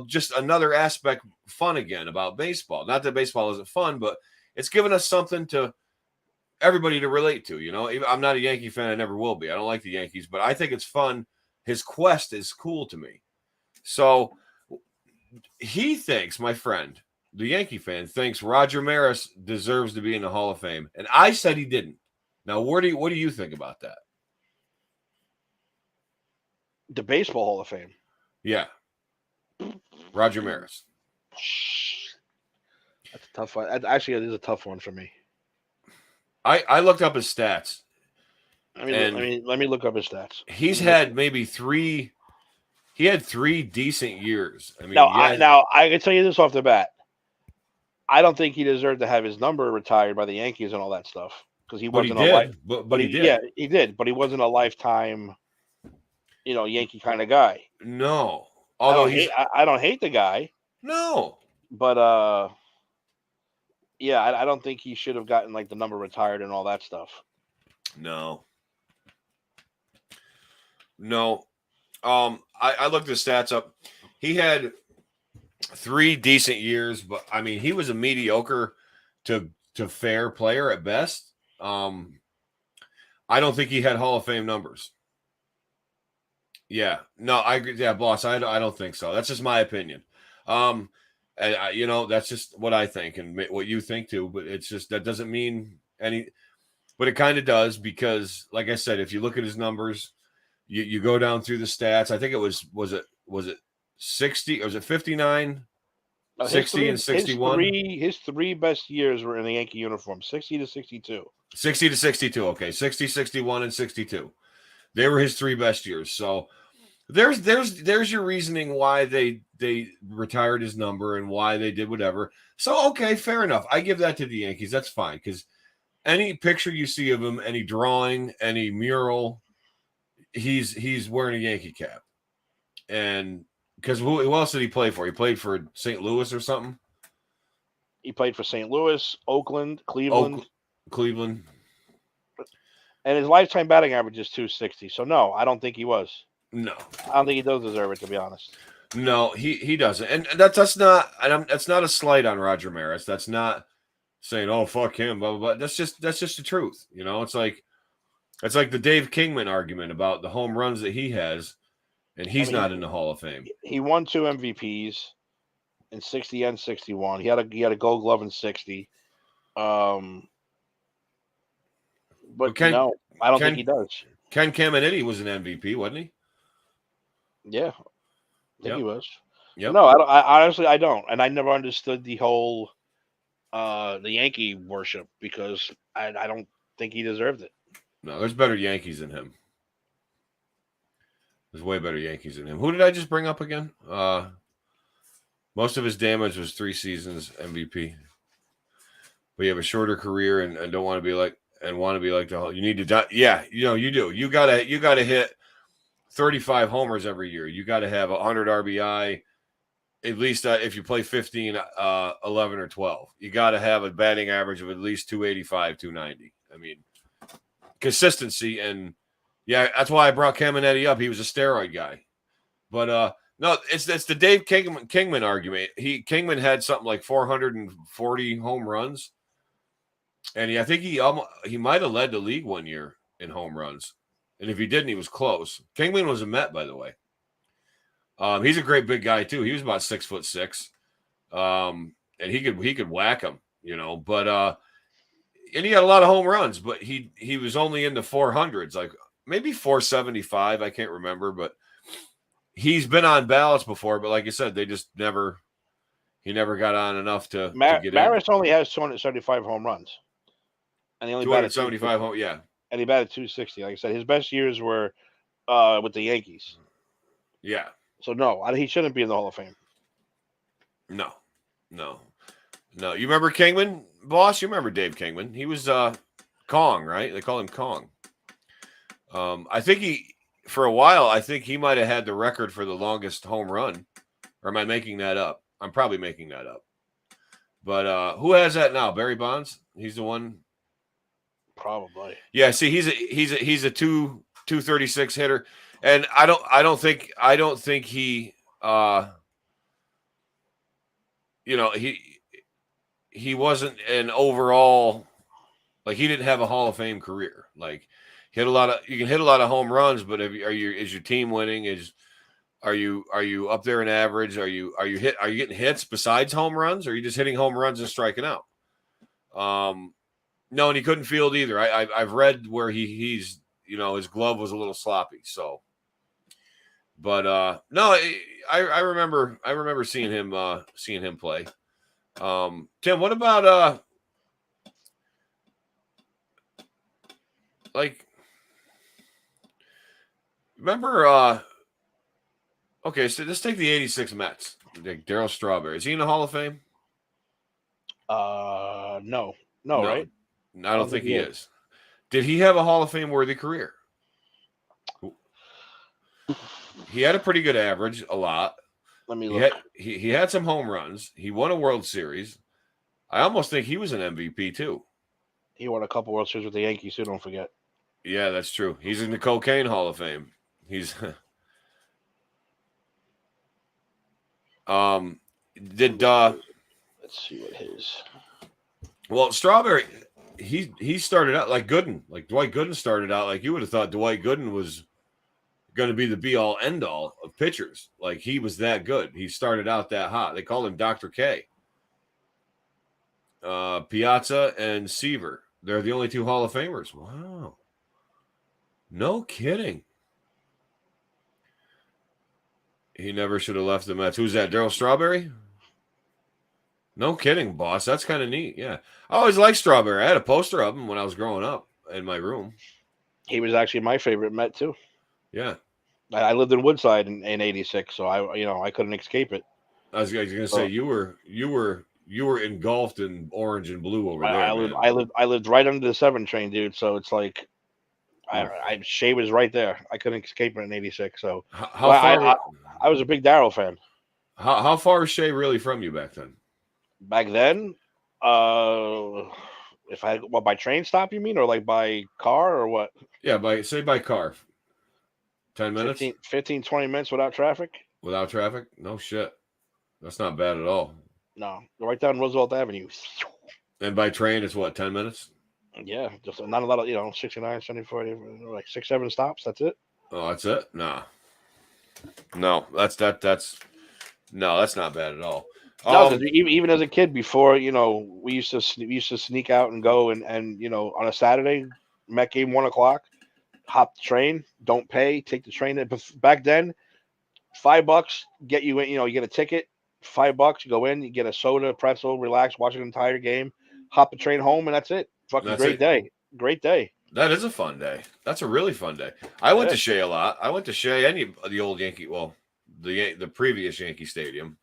just another aspect fun again about baseball. Not that baseball isn't fun, but it's giving us something to everybody to relate to. I'm not a Yankee fan. I never will be. I don't like the Yankees, but I think it's fun. His quest is cool to me. So, he thinks, my friend, the Yankee fan, thinks Roger Maris deserves to be in the Hall of Fame. And I said he didn't. Now, what do you think about that? The Baseball Hall of Fame. Yeah. Roger Maris. That's a tough one. Actually, it is a tough one for me. I looked up his stats. Let me look up his stats. He's had maybe 3 He had 3 decent years. I mean, now I can tell you this off the bat. I don't think he deserved to have his number retired by the Yankees and all that stuff because he wasn't a life. But he did. Yeah, he did. But he wasn't a lifetime, Yankee kind of guy. No. Although he's I don't hate the guy, no, but yeah, I don't think he should have gotten like the number retired and all that stuff. no. I looked the stats up. He had 3 decent years, but I mean, he was a mediocre to fair player at best. I don't think he had Hall of Fame numbers. Yeah, no, I agree. Yeah, boss, I don't think so. That's just my opinion. And that's just what I think and what you think too. But it's just that doesn't mean any. But it kind of does because, like I said, if you look at his numbers, you go down through the stats. I think it was it 60 or was it 59, 60 and 61? His three best years were in the Yankee uniform, 60 to 62. 60 to 62. Okay, 60, 61, and 62. They were his 3 best years. So there's your reasoning why they retired his number and why they did whatever. So okay, fair enough. I give that to the Yankees. That's fine because any picture you see of him, any drawing, any mural, he's wearing a Yankee cap. And because who else did he play for? He played for St. Louis or something. He played for St. Louis, Oakland, Cleveland. Cleveland. And his lifetime batting average is 260. So no, I don't think he was. No. I don't think he does deserve it, to be honest. No, he doesn't. And that's not a slight on Roger Maris. That's not saying, oh, fuck him, blah, blah, blah. That's just the truth. You know, it's like the Dave Kingman argument about the home runs that he has, and he's not in the Hall of Fame. He won 2 MVPs in 60 and 61. He had a Gold Glove in 60. But no, I don't think he does. Ken Caminiti was an MVP, wasn't he? Yeah, I think he was. Yep. No, I honestly don't, and I never understood the whole the Yankee worship because I don't think he deserved it. No, there's better Yankees than him. There's way better Yankees than him. Who did I just bring up again? Most of his damage was 3 seasons MVP. But you have a shorter career and don't want to be like the whole. You need to die. Yeah, you do. You gotta hit 35 homers every year. You got to have 100 RBI, at least if you play 15, 11, or 12. You got to have a batting average of at least 285, 290. I mean, consistency. And, yeah, that's why I brought Caminiti up. He was a steroid guy. But, no, it's the Dave Kingman argument. Kingman had something like 440 home runs. And I think he might have led the league one year in home runs. And if he didn't, he was close. Kingman was a Met, by the way. He's a great big guy too. He was about 6'6", and he could whack him, But and he had a lot of home runs, but he was only in the 400s, like maybe 475. I can't remember, but he's been on ballots before. But like you said, he never got on enough to get Maris only has 275 home runs, and he only 275 home. Yeah. And he batted 260. Like I said, his best years were with the Yankees. Yeah. So, no, he shouldn't be in the Hall of Fame. No. You remember Kingman, boss? You remember Dave Kingman. He was Kong, right? They call him Kong. I think for a while, I think he might have had the record for the longest home run. Or am I making that up? I'm probably making that up. But who has that now? Barry Bonds? He's the one. Probably. Yeah, see, he's a 236 hitter, and I don't think he he wasn't an overall, like, he didn't have a Hall of Fame career. Like, you can hit a lot of home runs, but is your team winning? Are you up there in average? Are you getting hits besides home runs? Or are you just hitting home runs and striking out? No, and he couldn't field either. I've read where he's his glove was a little sloppy. So, but no, I remember seeing him play. Tim, what about like, remember okay, so let's take the 86 Mets. Like Darryl Strawberry. Is he in the Hall of Fame? No, right? I don't think he is. Did he have a Hall of Fame worthy career? He had a pretty good average, a lot. Let me He look. he had some home runs. He won a World Series. I almost think he was an MVP too. He won a couple World Series with the Yankees too. Don't forget. Yeah, that's true. He's in the Cocaine Hall of Fame. He's did Let's see what his. well, Strawberry, he started out like Gooden, like Dwight Gooden started out like you would have thought Dwight Gooden was going to be the be all end all of pitchers. Like he was that good. He started out that hot. They called him Dr. K. Piazza and Seaver. They're the only two Hall of Famers. Wow. No kidding. He never should have left the Mets. Who's that? Darryl Strawberry? No kidding, boss. That's kind of neat. Yeah. I always liked Strawberry. I had a poster of him when I was growing up in my room. He was actually my favorite Met too. Yeah. I lived in Woodside in '86, so I couldn't escape it. I was going to say you were engulfed in orange and blue over there. I lived right under the 7 train, dude. So it's like Shea was right there. I couldn't escape it in '86. So how far? I was a big Darryl fan. How far is Shea really from you back then? Back then, if I by train stop, you mean, or like by car, or what? Yeah, by car. 10 minutes? 15, 20 minutes without traffic? Without traffic? No shit. That's not bad at all. No. Right down Roosevelt Avenue. And by train, it's what, 10 minutes? Yeah. Just not a lot of, 69, 74, like 6, 7 stops. That's it. Oh, that's it? Nah. No, that's not bad at all. No, even as a kid, before we used to sneak out and go and on a Saturday, Met game 1:00, hop the train, don't pay, take the train. But back then, $5 get you in. You get a ticket, $5, you go in, you get a soda, pretzel, relax, watch an entire game, hop the train home, and that's it. Fucking great day. Great day. That is a fun day. That's a really fun day. I went to Shea a lot. I went to Shea, any of the old Yankee, well, the previous Yankee Stadium.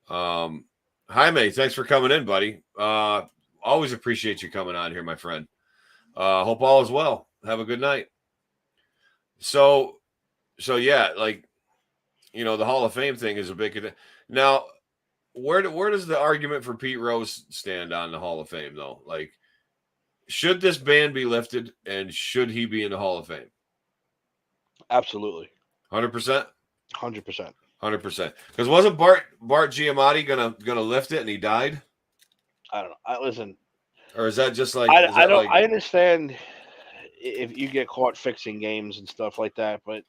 Jaime, thanks for coming in, buddy. Always appreciate you coming on here, my friend. Hope all is well. Have a good night. So yeah, like, the Hall of Fame thing is a big. Now, where does the argument for Pete Rose stand on the Hall of Fame, though? Like, should this ban be lifted, and should he be in the Hall of Fame? Absolutely. 100%? 100%. 100%. Because wasn't Bart Giamatti gonna lift it and he died? I don't know. Listen. Or is that just like I understand if you get caught fixing games and stuff like that, but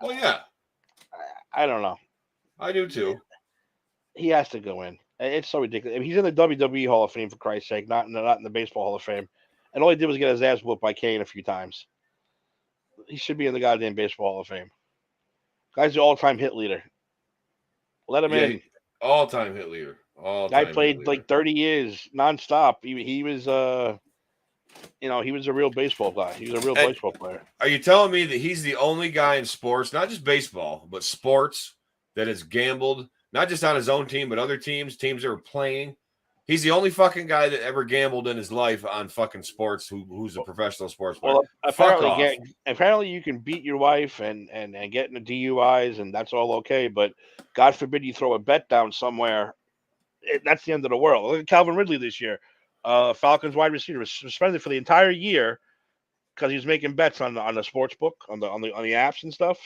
well, yeah. I don't know. I do too. He has to go in. It's so ridiculous. I mean, he's in the WWE Hall of Fame, for Christ's sake, not in the Baseball Hall of Fame. And all he did was get his ass whooped by Kane a few times. He should be in the goddamn Baseball Hall of Fame. Guy's the all-time hit leader. Let him in. All-time hit leader. Guy played like 30 years nonstop. He was he was a real baseball guy. He was a real baseball player. Are you telling me that he's the only guy in sports, not just baseball, but sports, that has gambled, not just on his own team, but other teams that are playing? He's the only fucking guy that ever gambled in his life on fucking sports who's a professional sports player. Well, apparently you can beat your wife and get into DUIs, and that's all okay. But God forbid you throw a bet down somewhere. That's the end of the world. Look at Calvin Ridley this year. Falcons wide receiver was suspended for the entire year because he was making bets on the sports book, on the apps and stuff.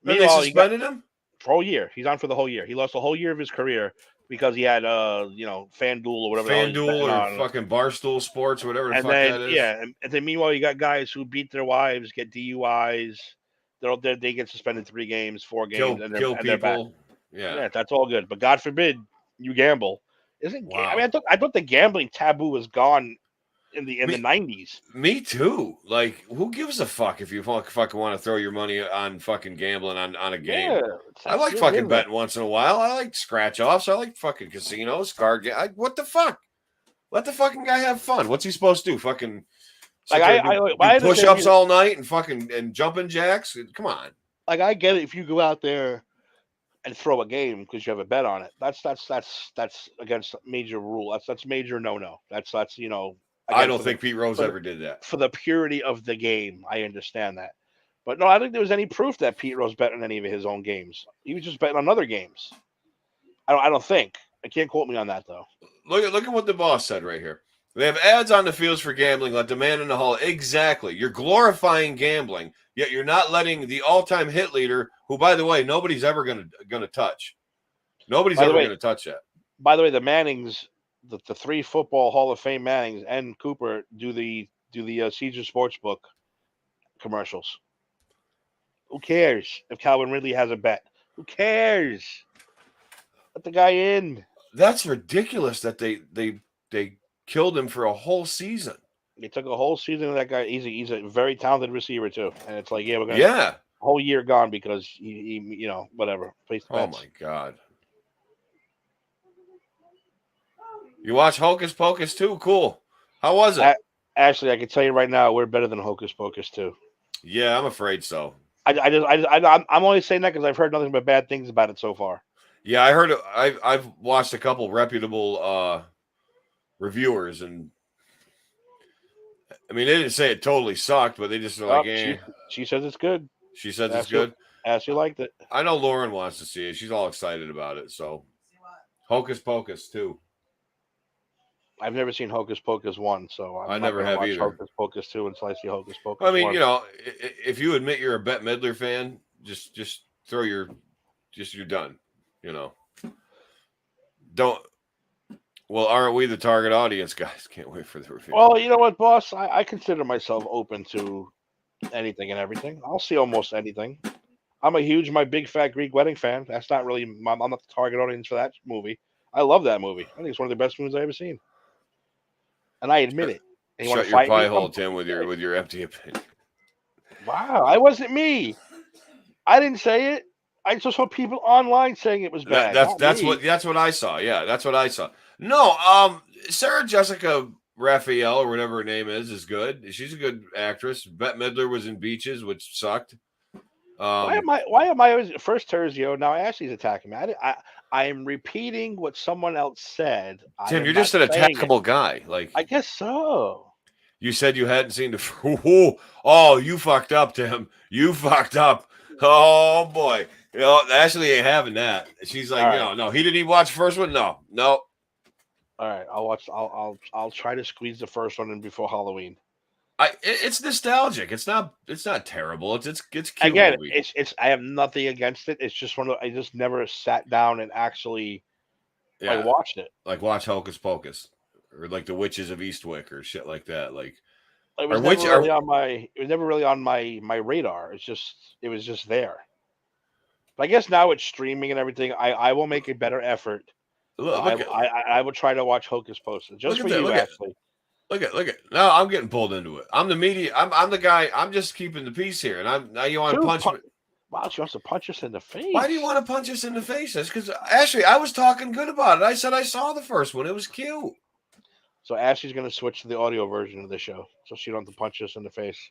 And they suspended him for a whole year. He's on for the whole year. He lost the whole year of his career because he had FanDuel or whatever. FanDuel or fucking Barstool Sports or whatever the fuck that is. Yeah, and then meanwhile you got guys who beat their wives, get DUIs. They get suspended 3 games, 4 games, kill people. Back. Yeah, that's all good. But God forbid you gamble. Wow. I mean, I thought the gambling taboo was gone in the 90s. Me too. Like, who gives a fuck if you fucking want to throw your money on fucking gambling on a game? Yeah, I like fucking betting once in a while. I like scratch offs. I like fucking casinos, card game. What the fuck? Let the fucking guy have fun. What's he supposed to do? Fucking do push-ups all night and jumping jacks? Come on. Like, I get it if you go out there and throw a game because you have a bet on it. That's against major rule. That's major no. That's I don't think Pete Rose ever did that. For the purity of the game, I understand that. But no, I don't think there was any proof that Pete Rose bet on any of his own games. He was just betting on other games. I don't think. I can't quote me on that though. Look at what the boss said right here. They have ads on the fields for gambling, let the man in the hall. Exactly. You're glorifying gambling, yet you're not letting the all-time hit leader, who, by the way, nobody's ever gonna touch. Nobody's ever going to touch that. By the way, the Mannings, the three football Hall of Fame Mannings and Cooper do the Caesar Sportsbook commercials. Who cares if Calvin Ridley has a bet? Who cares? Let the guy in. That's ridiculous that they killed him for a whole season. They took a whole season of that guy. He's a very talented receiver too, and it's like, yeah, we're gonna a whole year gone because he you know, whatever. Oh my God. You watch Hocus Pocus too? Cool. How was it? Ashley, I can tell you right now, we're better than Hocus Pocus too. Yeah, I'm afraid so. I'm only saying that because I've heard nothing but bad things about it so far. Yeah, I heard. I've watched a couple reputable reviewers, and I mean, they didn't say it totally sucked, but they just were like, eh. She says it's good. She says it's good. Ashley liked it. I know Lauren wants to see it. She's all excited about it. So, Hocus Pocus 2. I've never seen Hocus Pocus 1, so I never have either. Hocus Pocus 2 until I see Hocus Pocus. I mean, 1. you know, if you admit you're a Bette Midler fan, just throw you're done. You know, don't. Well, aren't we the target audience, guys? Can't wait for the review. Well, you know what, boss? I consider myself open to anything and everything. I'll see almost anything. I'm my big fat Greek wedding fan. That's not really. I'm not the target audience for that movie. I love that movie. I think it's one of the best movies I've ever seen. And I admit it. And Shut your pie hole, Tim, with your empty opinion. Wow, I wasn't me. I didn't say it. I just saw people online saying it was bad. That's what I saw. Yeah, that's what I saw. No, Sarah Jessica Raphael or whatever her name is good. She's a good actress. Bette Midler was in Beaches, which sucked. Why am I always first Terzio? Now Ashley's attacking me. I am repeating what someone else said. Tim, you're just an attackable guy. Like, I guess so. You said you hadn't seen the. Oh, you fucked up, Tim. You fucked up. Oh boy. You know, Ashley ain't having that. She's like, no, he didn't even watch the first one. No. All right, I'll watch. I'll try to squeeze the first one in before Halloween. It's nostalgic. It's not terrible. It's cute. Again, it's. I have nothing against it. It's just one of. I just never sat down and actually, watched it. Like watch Hocus Pocus, or like the Witches of Eastwick, or shit like that. Like it was never really on my. It was never really on my radar. It was just there. But I guess now it's streaming and everything. I will make a better effort. I will try to watch Hocus Pocus just for you, actually. Look at. Now I'm getting pulled into it. I'm the media. I'm the guy. I'm just keeping the peace here. And now you want to punch me. Wow, she wants to punch us in the face. Why do you want to punch us in the face? That's because Ashley, I was talking good about it. I said I saw the first one. It was cute. So Ashley's going to switch to the audio version of the show, so she don't have to punch us in the face.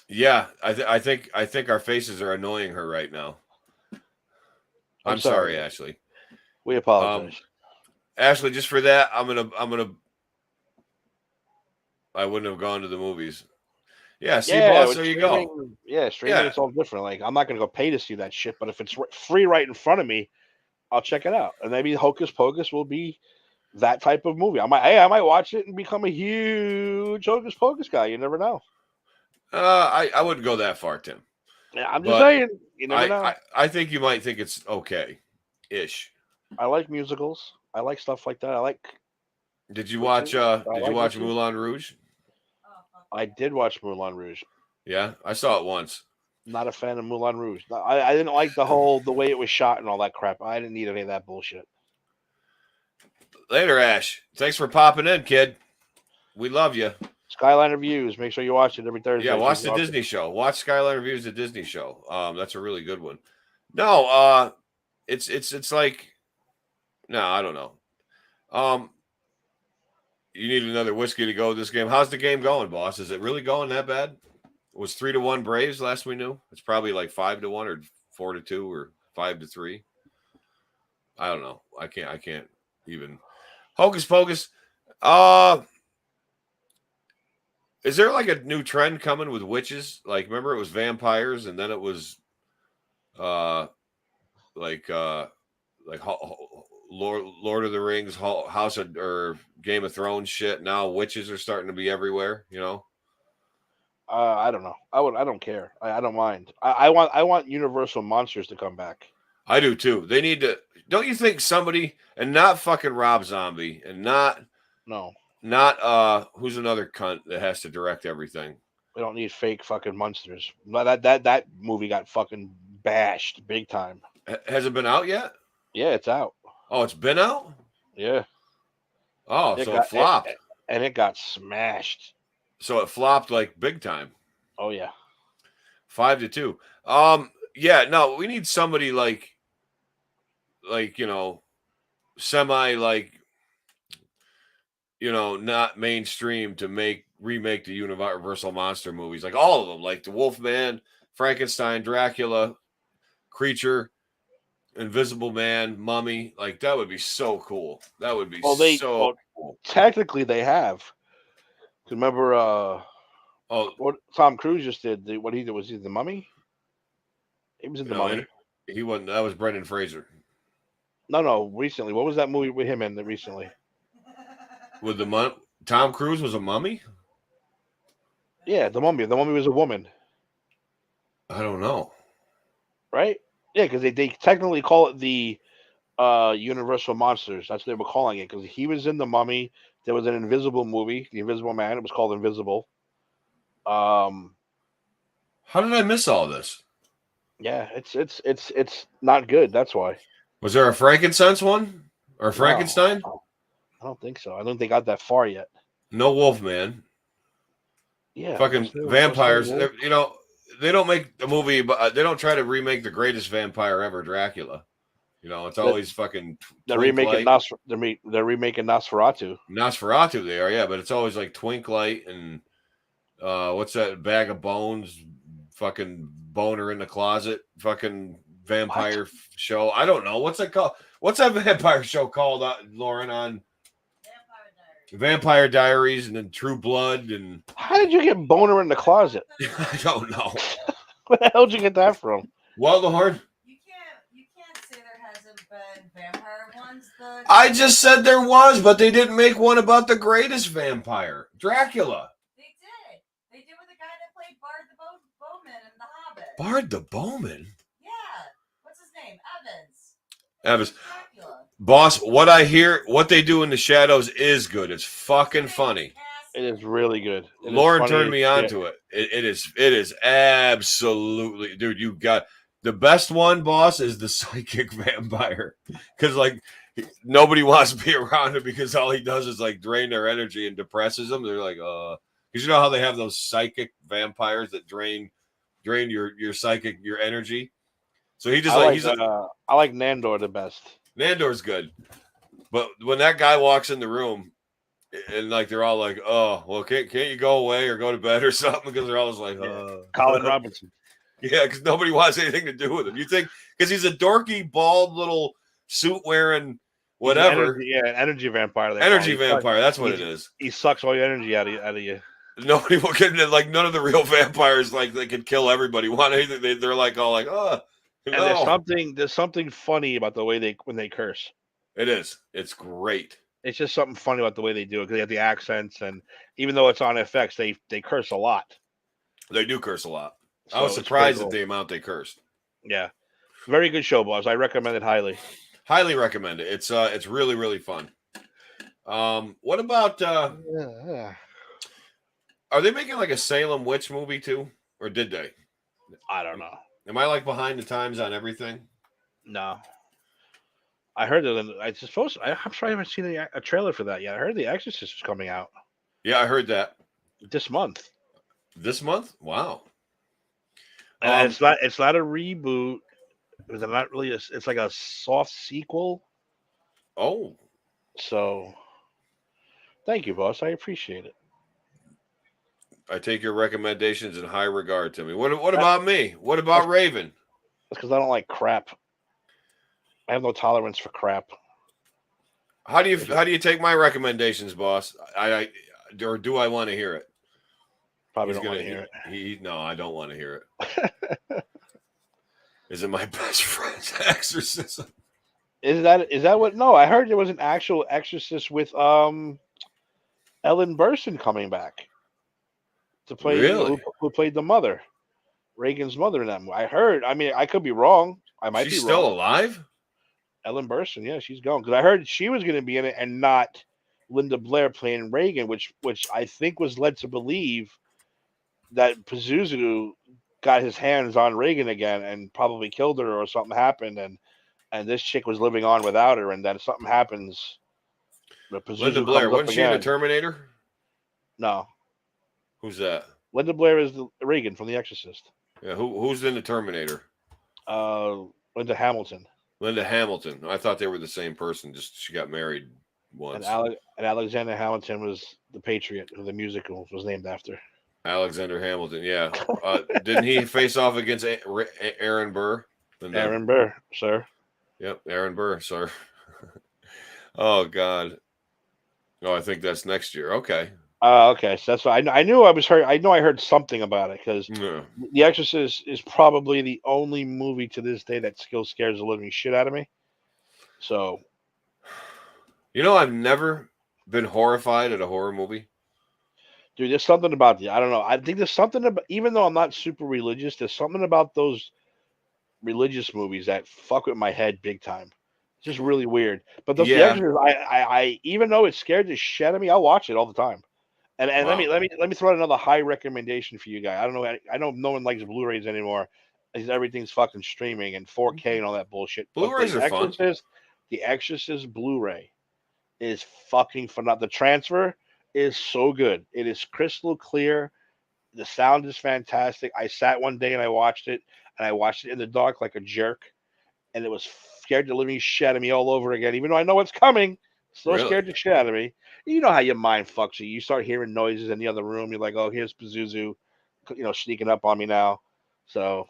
Yeah, I think our faces are annoying her right now. I'm sorry, Ashley. We apologize. Ashley, just for that, I wouldn't have gone to the movies. Yeah, boss, there you go. Yeah, streaming it's all different. Like, I'm not going to go pay to see that shit, but if it's free right in front of me, I'll check it out. And maybe Hocus Pocus will be that type of movie. I might watch it and become a huge Hocus Pocus guy. You never know. I wouldn't go that far, Tim. Yeah, I'm just saying. You never know. I think you might think it's okay-ish. I like musicals. I like stuff like that. Did you watch Moulin Rouge? I did watch Moulin Rouge. Yeah, I saw it once. Not a fan of Moulin Rouge. I didn't like the way it was shot and all that crap. I didn't need any of that bullshit. Later, Ash. Thanks for popping in, kid. We love you. Skyline Reviews. Make sure you watch it every Thursday. Yeah, watch the Disney show. Watch Skyline Reviews, the Disney show. That's a really good one. No, it's like, no, I don't know. You need another whiskey to go with this game. How's the game going, boss? Is it really going that bad? It was 3-1 Braves last we knew. It's probably like 5-1 or 4-2 or 5-3. I don't know. I can't even. Hocus Pocus. Is there like a new trend coming with witches? Like, remember it was vampires, and then it was, uh, like Lord of the Rings, House of or Game of Thrones shit. Now witches are starting to be everywhere. You know. I don't know. I don't care. I don't mind. I want Universal monsters to come back. I do too. They need to. Don't you think somebody and not fucking Rob Zombie and not No, who's another cunt that has to direct everything? we don't need fake fucking monsters. That movie got fucking bashed big time. Has it been out yet? Yeah, it's out. Oh, it's been out. Yeah, Oh, it so it got flopped. and it got smashed. So it flopped like big time. Oh yeah. 5-2. Yeah, no, we need somebody like semi not mainstream to remake the Universal monster movies, like all of them, like the Wolfman, Frankenstein, Dracula, Creature, Invisible Man, Mummy. Like that would be so cool. That would be cool. Technically they have. Remember what Tom Cruise just did? What he did was he the Mummy? He was in the Mummy. He wasn't. That was Brendan Fraser. No, recently. What was that movie with him in recently? With Tom Cruise was a mummy? Yeah, the Mummy. The Mummy was a woman. I don't know. Right? Yeah, because they technically call it the Universal Monsters. That's what they were calling it. Because he was in the Mummy. There was an Invisible movie, The Invisible Man. It was called Invisible. How did I miss all this? Yeah, it's not good. That's why. Was there a Frankenstein's one or Frankenstein? No, I don't think so. I don't think they got that far yet. No Wolfman. Yeah, fucking vampires. They don't make the movie, but they don't try to remake the greatest vampire ever, Dracula. It's always fucking. They're remaking they're remaking Nosferatu. Nosferatu, they are, yeah, but it's always like Twinklight and what's that bag of bones? Fucking boner in the closet. Fucking vampire show. I don't know what's that called. What's that vampire show called, Lauren? On Vampire Diaries and then True Blood and. How did you get boner in the closet? I don't know. Where the hell did you get that from? Well, the horn. You can't say there hasn't been vampire ones. I just said there was, but they didn't make one about the greatest vampire, Dracula. They did with the guy that played Bard the Bowman in The Hobbit. Bard the Bowman? Yeah. What's his name? Evans. Dracula. Boss, what I hear, what they do in the shadows is good. It's fucking funny. It is really good. Lauren turned me on to it. It is absolutely, dude. You got the best one, boss, is the psychic vampire, because like nobody wants to be around him because all he does is like drain their energy and depresses them. They're like, because you know how they have those psychic vampires that drain your psychic, your energy. So he just I like Nandor the best. Nandor's good, but when that guy walks in the room. And like they're all like, oh, well, can't you go away or go to bed or something? Because they're always like, Colin Robinson. Yeah, because nobody wants anything to do with him. You think because he's a dorky, bald little suit wearing whatever. Energy vampire. Energy vampire. That's what it is. He sucks all your energy out of you. Nobody will get like none of the real vampires like they can kill everybody. Want anything? They're like all like, oh. And there's something funny about the way when they curse. It is. It's great. It's just something funny about the way they do it because they have the accents, and even though it's on FX, they curse a lot. They do curse a lot. So I was surprised at the amount they cursed. Yeah, very good show, boss. I recommend it highly. Highly recommend it. It's really really fun. What about? Are they making like a Salem witch movie too, or did they? I don't know. Am I like behind the times on everything? No. I heard that. I'm sure I haven't seen a trailer for that yet. I heard The Exorcist is coming out. Yeah, I heard that this month. This month? Wow. And it's not a reboot. It's not really. It's like a soft sequel. Oh. So, thank you, boss. I appreciate it. I take your recommendations in high regard, Timmy. What about me? What about Raven? That's because I don't like crap. I have no tolerance for crap. How do you take my recommendations, boss? Or do I want to hear it? Probably don't want to hear it. No, I don't want to hear it. Is it my best friend's exorcism? Is that what? No, I heard there was an actual exorcist with Ellen Burstyn coming back to play Really? who played the mother, Reagan's mother in them. I heard. I mean, I could be wrong. I might She's be still wrong. alive? Ellen Burstyn, yeah, she's gone because I heard she was going to be in it and not Linda Blair playing Reagan, which I think was led to believe that Pazuzu got his hands on Reagan again and probably killed her or something happened and this chick was living on without her and then something happens. Linda Pazuzu Blair, comes up wasn't she in the again. Terminator? No, Who's that? Linda Blair is Reagan from The Exorcist. Yeah, who's in the Terminator? Linda Hamilton. Linda Hamilton. I thought they were the same person. Just she got married once. And Alexander Hamilton was the Patriot, who the musical was named after. Alexander Hamilton, yeah. Didn't he face off against Aaron Burr? Aaron Burr, sir. Yep, Aaron Burr, sir. Oh God. Oh, I think that's next year. Okay. Okay, so that's what I knew. I heard something about it because Yeah. The Exorcist is probably the only movie to this day that still scares the living shit out of me. So, I've never been horrified at a horror movie. dude, there's something about I don't know. I think there's something about, even though I'm not super religious, there's something about those religious movies that fuck with my head big time. It's just really weird. But The Exorcist, I even though it scared the shit out of me, I'll watch it all the time. And Wow. let me throw out another high recommendation for you guys. I don't know. I know no one likes Blu-rays anymore. Because everything's fucking streaming and 4K and all that bullshit. Blu-rays are fun. The Exorcist Blu-ray is fucking phenomenal. The transfer is so good. It is crystal clear. The sound is fantastic. I sat one day and I watched it, and I watched it in the dark like a jerk, and it was scared the living shit out of me all over again. Even though I know what's coming, still scared the shit out of me. You know how your mind fucks you. You start hearing noises in the other room. You're like, oh, here's Pazuzu, sneaking up on me now. So,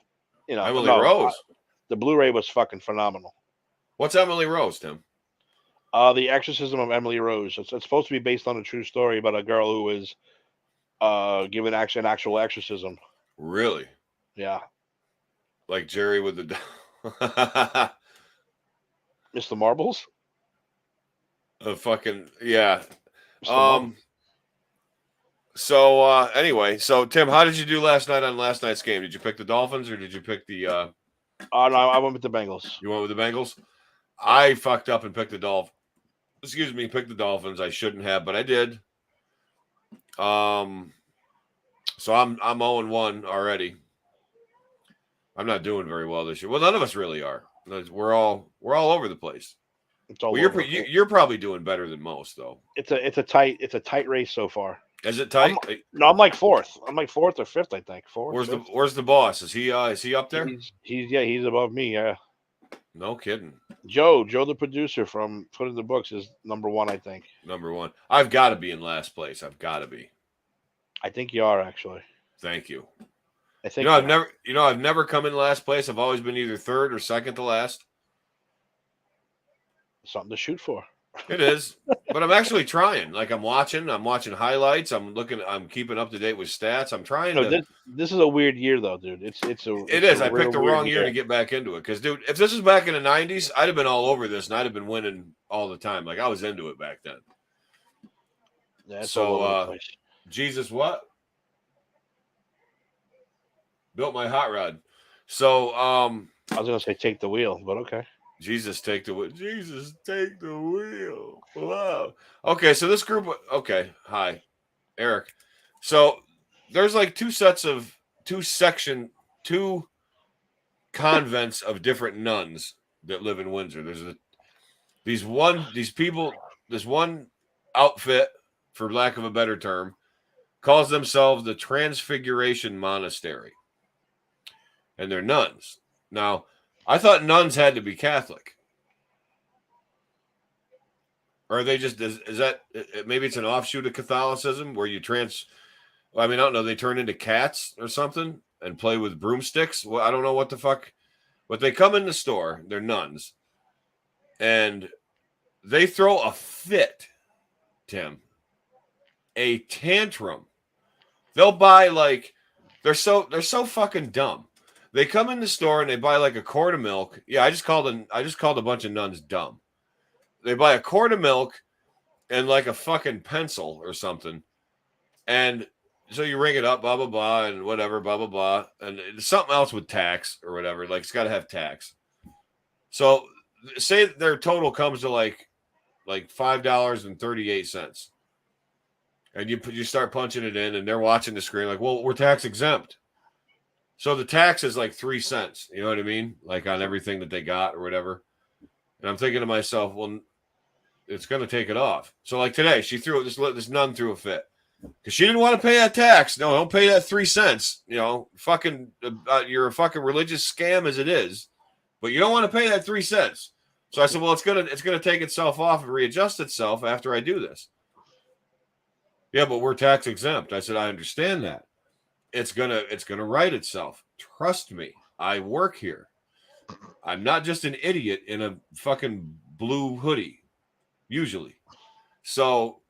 Emily Rose. The Blu-ray was fucking phenomenal. What's Emily Rose, Tim? The Exorcism of Emily Rose. It's supposed to be based on a true story about a girl who was given an actual exorcism. Really? Yeah. Like Jerry with the Mr. Marbles? Fucking yeah. So anyway, so Tim, how did you do last night on last night's game? Did you pick the Dolphins or did you pick the Oh no, I went with the Bengals. You went with the Bengals? I fucked up and picked the Dolphins. Picked the Dolphins. I shouldn't have, but I did. So I'm 0-1 already. I'm not doing very well this year. Well, none of us really are. We're all over the place. You're probably doing better than most, though. It's a tight race so far. Is it tight? I'm like fourth. I'm like fourth or fifth, I think. Where's the boss? Is he up there? He's above me. Yeah. No kidding. Joe, the producer from Put in the Books, is number one, I think. Number one. I've got to be in last place. I've got to be. I think you are, actually. Thank you. I think I've never come in last place. I've always been either third or second to last. Something to shoot for. It is, but I'm actually trying. Like I'm watching highlights. I'm keeping up to date with stats. I'm trying to. This is a weird year, though, dude. It is. I picked the wrong year to get back into it because, dude, if this was back in the '90s, I'd have been all over this and I'd have been winning all the time. Like I was into it back then. Yeah, so, Jesus, what? Built my hot rod. So, I was gonna say take the wheel, but okay. Jesus, take the wheel. Jesus, take the wheel. Wow. Okay, so this group. Okay, hi, Eric. So there's like two convents of different nuns that live in Windsor. There's this one outfit, for lack of a better term, calls themselves the Transfiguration Monastery, and they're nuns. Now, I thought nuns had to be Catholic. Or are they just, is that, maybe it's an offshoot of Catholicism where I don't know, they turn into cats or something and play with broomsticks? Well, I don't know what the fuck. But they come in the store, they're nuns, and they throw a fit, Tim, a tantrum They'll buy like they're so fucking dumb. They come in the store and they buy like a quart of milk. Yeah, I just called a bunch of nuns dumb. They buy a quart of milk and like a fucking pencil or something. And so you ring it up, blah blah blah, and whatever, blah blah blah, and something else with tax or whatever. Like it's got to have tax. So say their total comes to like $5.38, and you start punching it in, and they're watching the screen like, well, we're tax exempt. So the tax is like 3 cents. You know what I mean? Like on everything that they got or whatever. And I'm thinking to myself, well, it's going to take it off. So like today, she threw this nun threw a fit. Because she didn't want to pay that tax. No, don't pay that 3 cents. You know, fucking, you're a fucking religious scam as it is, but you don't want to pay that 3 cents. So I said, well, it's gonna take itself off and readjust itself after I do this. Yeah, but we're tax exempt. I said, I understand that. It's gonna right itself. Trust me. I work here. I'm not just an idiot in a fucking blue hoodie, usually. So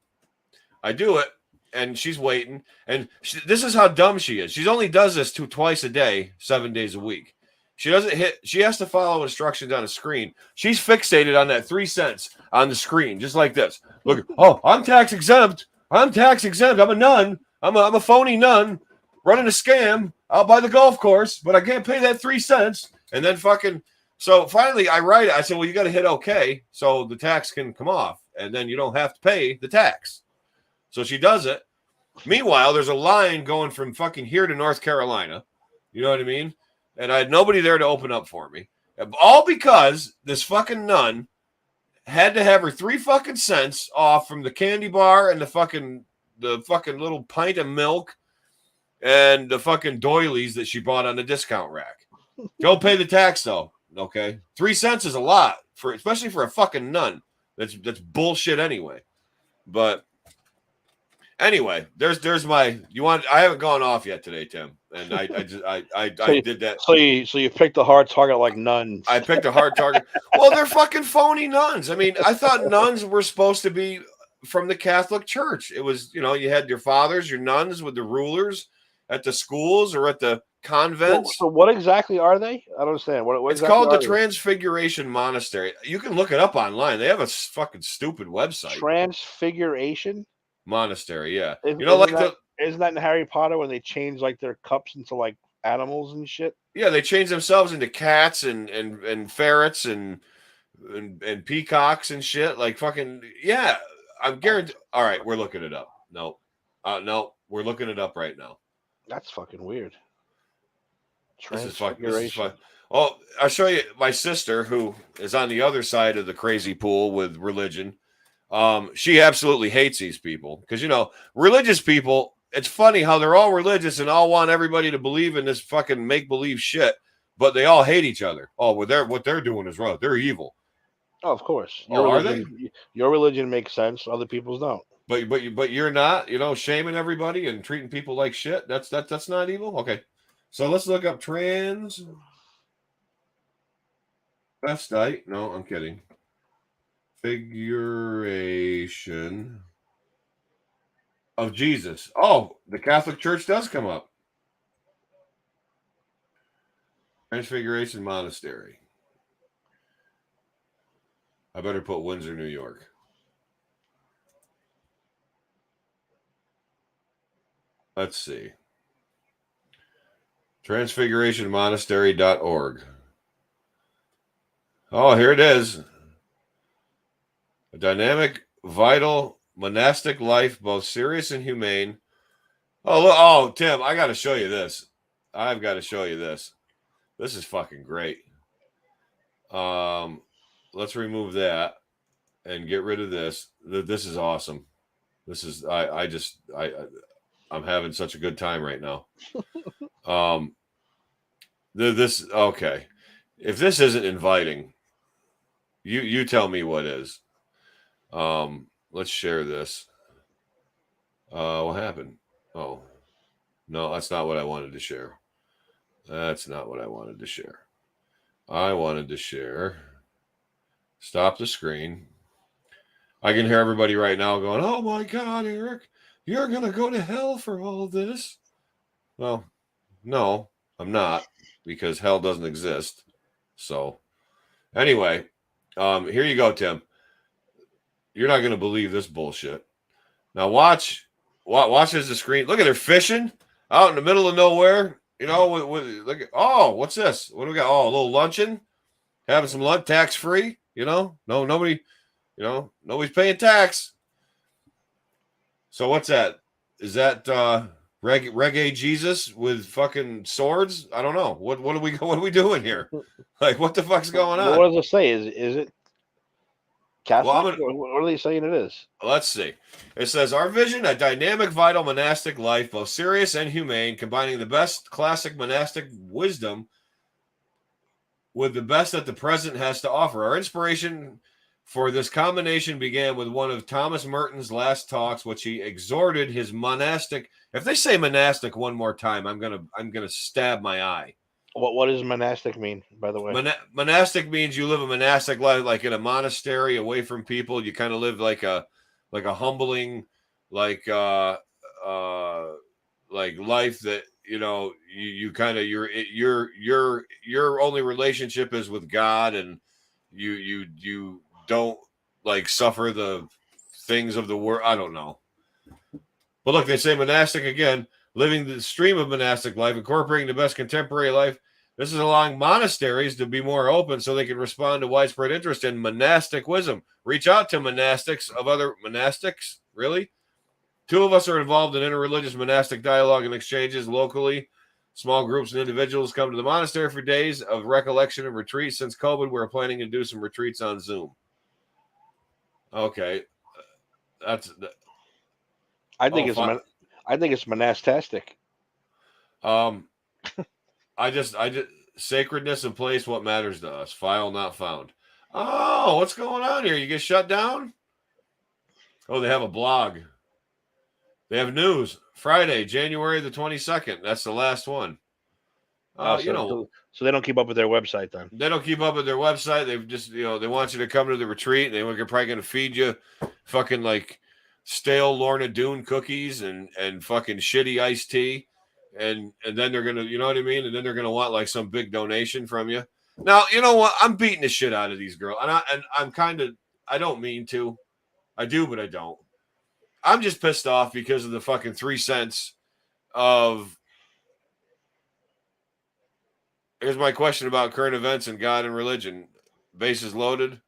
I do it. And she's waiting. And this is how dumb she is. She only does this twice a day, 7 days a week. She doesn't hit. She has to follow instructions on a screen. She's fixated on that 3 cents on the screen, just like this. Look, oh, I'm tax exempt. I'm tax exempt. I'm a nun. I'm a phony nun running a scam out by the golf course, but I can't pay that 3 cents. And then fucking. So finally, I write it. I said, well, you got to hit OK so the tax can come off, and then you don't have to pay the tax. So she does it. Meanwhile, there's a line going from fucking here to North Carolina. You know what I mean? And I had nobody there to open up for me. All because this fucking nun had to have her 3 fucking cents off from the candy bar and the fucking little pint of milk and the fucking doilies that she bought on the discount rack. Don't pay the tax though. Okay. 3 cents is a lot especially for a fucking nun. That's bullshit anyway. But anyway, there's my I haven't gone off yet today, Tim. And I did that. So you picked a hard target like nuns. I picked a hard target. Well, they're fucking phony nuns. I mean, I thought nuns were supposed to be from the Catholic Church. It was, you had your fathers, your nuns with the rulers at the schools or at the convents. So what exactly are they? I don't understand. What it's called the Transfiguration Monastery. You can look it up online. They have a fucking stupid website. Transfiguration Monastery, yeah. Isn't that in Harry Potter when they change like their cups into like animals and shit? Yeah, they change themselves into cats and ferrets and peacocks and shit. Like fucking I'm guaranteed. All right, we're looking it up. No, we're looking it up right now. That's fucking weird. This is fun. Oh, I'll show you my sister who is on the other side of the crazy pool with religion. She absolutely hates these people because, religious people, it's funny how they're all religious and all want everybody to believe in this fucking make-believe shit, but they all hate each other. Oh, well, what they're doing is wrong. They're evil. Oh, of course. Are they? Your religion makes sense. Other people's don't. But you're not, shaming everybody and treating people like shit. That's not evil. Okay. So let's look up transvestite. No, I'm kidding. Figuration of Jesus. Oh, the Catholic Church does come up. Transfiguration Monastery. I better put Windsor, New York. Let's see. Transfigurationmonastery.org. Oh, here it is. A dynamic, vital, monastic life, both serious and humane. Oh, look. Oh, Tim, I got to show you this. I've got to show you this. This is fucking great. Let's remove that and get rid of this. This is awesome. This is I'm having such a good time right now. This okay. If this isn't inviting, you tell me what is. Let's share this. What happened? Oh, no, that's not what I wanted to share. That's not what I wanted to share. I wanted to share. Stop the screen. I can hear everybody right now going, "Oh my God, Eric, You're going to go to hell for all this. Well, no, I'm not, because hell doesn't exist. So, anyway, here you go, Tim. You're not going to believe this bullshit. Now watch as the screen. Look at her fishing out in the middle of nowhere. You know, look at, oh, what's this? What do we got? Oh, a little luncheon, having some lunch, tax free. You know, nobody, nobody's paying tax. So what's that? Is that reggae Jesus with fucking swords? I don't know. What are we doing here? Like, what the fuck's going on? What does it say? Is it Catholic? Well, What are they saying it is? Let's see. It says, our vision, a dynamic, vital monastic life, both serious and humane, combining the best classic monastic wisdom with the best that the present has to offer. Our inspiration for this combination began with one of Thomas Merton's last talks, which he exhorted his monastic. If they say monastic one more time, I'm gonna stab my eye. What does monastic mean, by the way? Monastic means you live a monastic life, like in a monastery, away from people. You kind of live like a humbling, like life that, you kind of, your only relationship is with God, and you don't like suffer the things of the world. I don't know. But look, they say monastic again, living the stream of monastic life, incorporating the best contemporary life. This is allowing monasteries to be more open so they can respond to widespread interest in monastic wisdom. Reach out to monastics of other monastics. Really? 2 of us are involved in interreligious monastic dialogue and exchanges locally. Small groups and individuals come to the monastery for days of recollection and retreat. Since COVID, we're planning to do some retreats on Zoom. Okay. I think it's monastastic. I just sacredness and place, what matters to us. File not found. Oh, what's going on here? You get shut down? Oh, they have a blog. They have news. Friday, January the 22nd. That's the last one. So they don't keep up with their website then. They don't keep up with their website. They've just, they want you to come to the retreat. They're probably going to feed you fucking like stale Lorna Doone cookies and fucking shitty iced tea. And then they're going to, you know what I mean? And then they're going to want like some big donation from you. Now, you know what? I'm beating the shit out of these girls. And I'm kind of, I don't mean to. I do, but I don't. I'm just pissed off because of the fucking 3 cents of. Here's my question about current events and God and religion. Bases loaded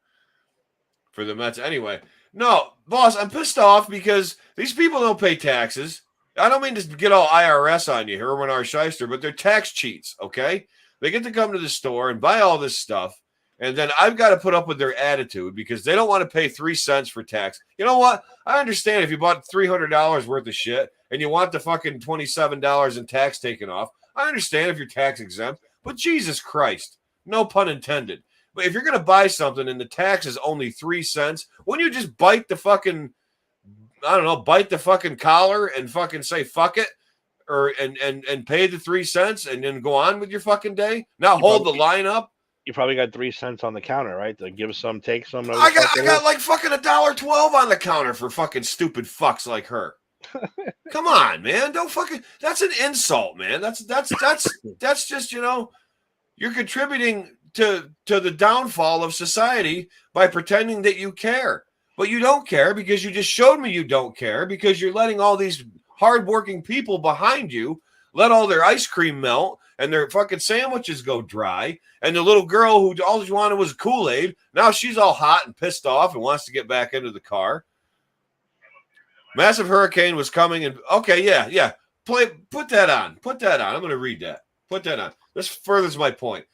for the Mets. Anyway, no, boss, I'm pissed off because these people don't pay taxes. I don't mean to get all IRS on you, Herman R. Shyster, but they're tax cheats, okay? They get to come to the store and buy all this stuff, and then I've got to put up with their attitude because they don't want to pay 3 cents for tax. You know what? I understand if you bought $300 worth of shit and you want the fucking $27 in tax taken off. I understand if you're tax exempt. But Jesus Christ, no pun intended. But if you're going to buy something and the tax is only 3 cents, wouldn't you just bite the fucking, bite the fucking collar and fucking say fuck it, or and pay the 3 cents and then go on with your fucking day? Now hold the line up. You probably got 3 cents on the counter, right? To give some, take some. I got like fucking $1.12 on the counter for fucking stupid fucks like her. Come on, man. Don't fucking, that's an insult, man. That's just, you're contributing to the downfall of society by pretending that you care. But you don't care because you just showed me you don't care because you're letting all these hardworking people behind you let all their ice cream melt and their fucking sandwiches go dry. And the little girl who all she wanted was Kool-Aid, now she's all hot and pissed off and wants to get back into the car. Massive hurricane was coming, and okay, yeah. Put that on. I'm going to read that. Put that on. This furthers my point.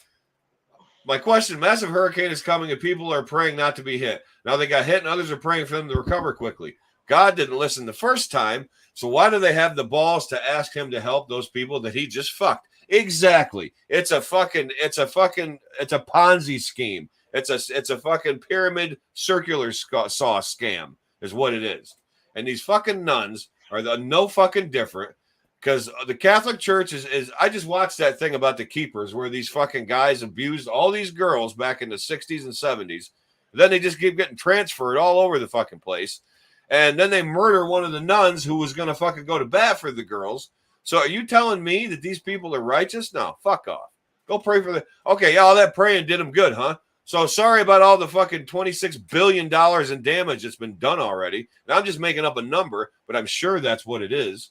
My question: massive hurricane is coming, and people are praying not to be hit. Now they got hit, and others are praying for them to recover quickly. God didn't listen the first time, so why do they have the balls to ask him to help those people that he just fucked? Exactly. It's a Ponzi scheme. It's a fucking pyramid circular saw scam is what it is. And these fucking nuns are no fucking different because the Catholic Church is I just watched that thing about the keepers where these fucking guys abused all these girls back in the 60s and 70s. Then they just keep getting transferred all over the fucking place. and then they murder one of the nuns who was going to fucking go to bat for the girls. So are you telling me that these people are righteous? No, fuck off. Go pray for the. Okay, yeah, all that praying did them good, huh? So sorry about all the fucking $26 billion in damage that's been done already. And I'm just making up a number, but I'm sure that's what it is.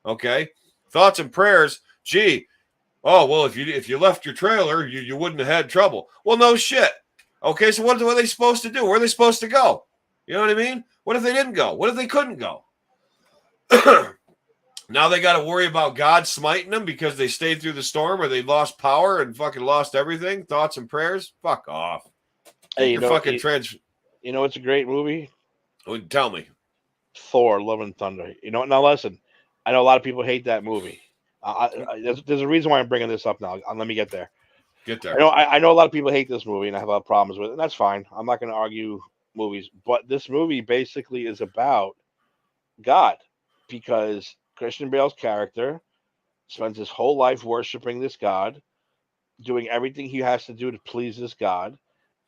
Okay, thoughts and prayers. Gee, oh well, if you left your trailer, you wouldn't have had trouble. Well, no shit. Okay, so what are they supposed to do? Where are they supposed to go? You know what I mean? What if they didn't go? What if they couldn't go? Now they got to worry about God smiting them because they stayed through the storm or they lost power and fucking lost everything. Thoughts and prayers? Fuck off. Hey, you know it's a great movie? Tell me. Thor, Love and Thunder. You know, now listen, I know a lot of people hate that movie. There's a reason why I'm bringing this up now. Let me get there. Get there. I know a lot of people hate this movie and I have a lot of problems with it, and that's fine. I'm not going to argue movies, but this movie basically is about God because Christian Bale's character spends his whole life worshiping this God, doing everything he has to do to please this God,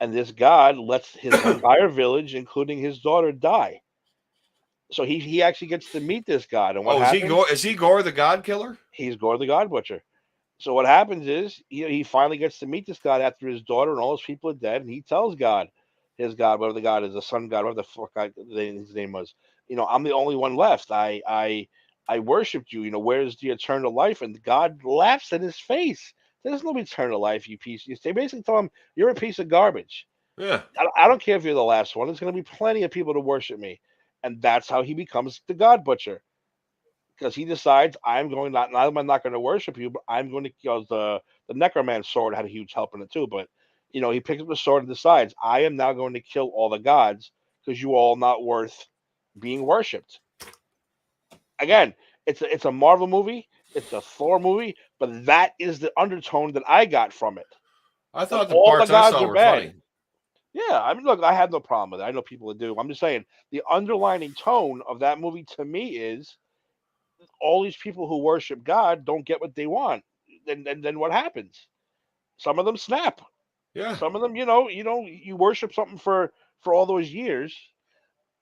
and this God lets his entire village, including his daughter, die. So he actually gets to meet this God, and what happens? Is he Gore the God Killer? He's Gore the God Butcher. So what happens is he finally gets to meet this God after his daughter and all his people are dead, and he tells God, his God, whatever the God is, the sun God, whatever the fuck his name was, I'm the only one left. I worshipped you. Where's the eternal life? And God laughs in his face. There's no eternal life, you piece. They basically tell him, you're a piece of garbage. Yeah. I don't care if you're the last one. There's going to be plenty of people to worship me. And that's how he becomes the God Butcher. Because he decides, I'm not going to worship you, but I'm going to kill the necromancer sword had a huge help in it too. But, he picks up the sword and decides, I am now going to kill all the gods because you all not worth being worshipped. Again, it's a Marvel movie, it's a Thor movie, but that is the undertone that I got from it. I thought the parts I saw were funny. Yeah, I mean, look, I have no problem with it. I know people that do. I'm just saying the underlining tone of that movie to me is all these people who worship God don't get what they want. Then what happens? Some of them snap. Yeah. Some of them, you worship something for all those years,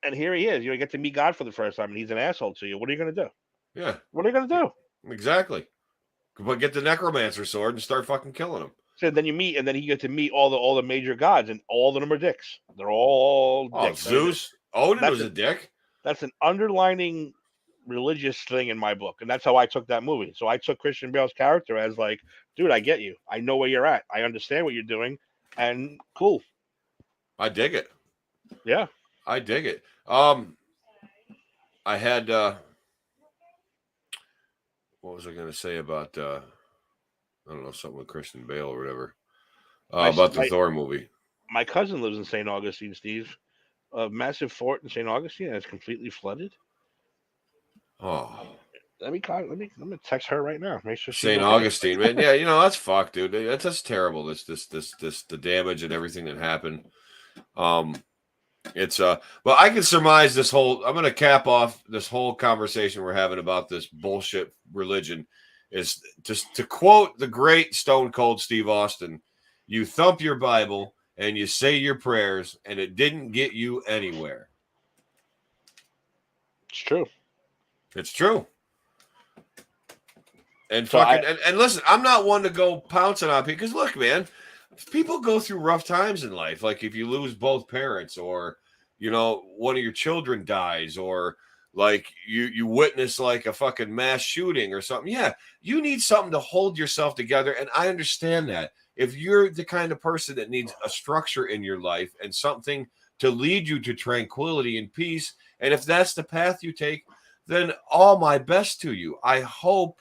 and here he is. You get to meet God for the first time, and he's an asshole to you. What are you going to do? Yeah. What are you going to do? Exactly. But get the necromancer sword and start fucking killing him. So then you meet, and then you get to meet all the major gods, and all of them are dicks. They're all dicks. Zeus, Odin was a dick. That's an underlining religious thing in my book, and that's how I took that movie. So I took Christian Bale's character as like, dude, I get you. I know where you're at. I understand what you're doing, and cool. I dig it. Yeah, I dig it. I had what was I going to say about I don't know, something with Christian Bale or whatever about the Thor movie. My cousin lives in St. Augustine, Steve. A massive fort in St. Augustine that's completely flooded. Oh, let me text her right now. Make sure St. Augustine, man. Yeah, that's fucked, dude. That's just terrible. This the damage and everything that happened. It's well, I can surmise this whole. I'm going to cap off this whole conversation we're having about this bullshit religion. Is just to quote the great Stone Cold Steve Austin: "You thump your Bible and you say your prayers, and it didn't get you anywhere." It's true. It's true. And and listen, I'm not one to go pouncing on people because look, man, people go through rough times in life. Like if you lose both parents, or one of your children dies, or like you witness like a fucking mass shooting or something. Yeah, you need something to hold yourself together, and I understand that. If you're the kind of person that needs a structure in your life and something to lead you to tranquility and peace, and if that's the path you take, then all my best to you. I hope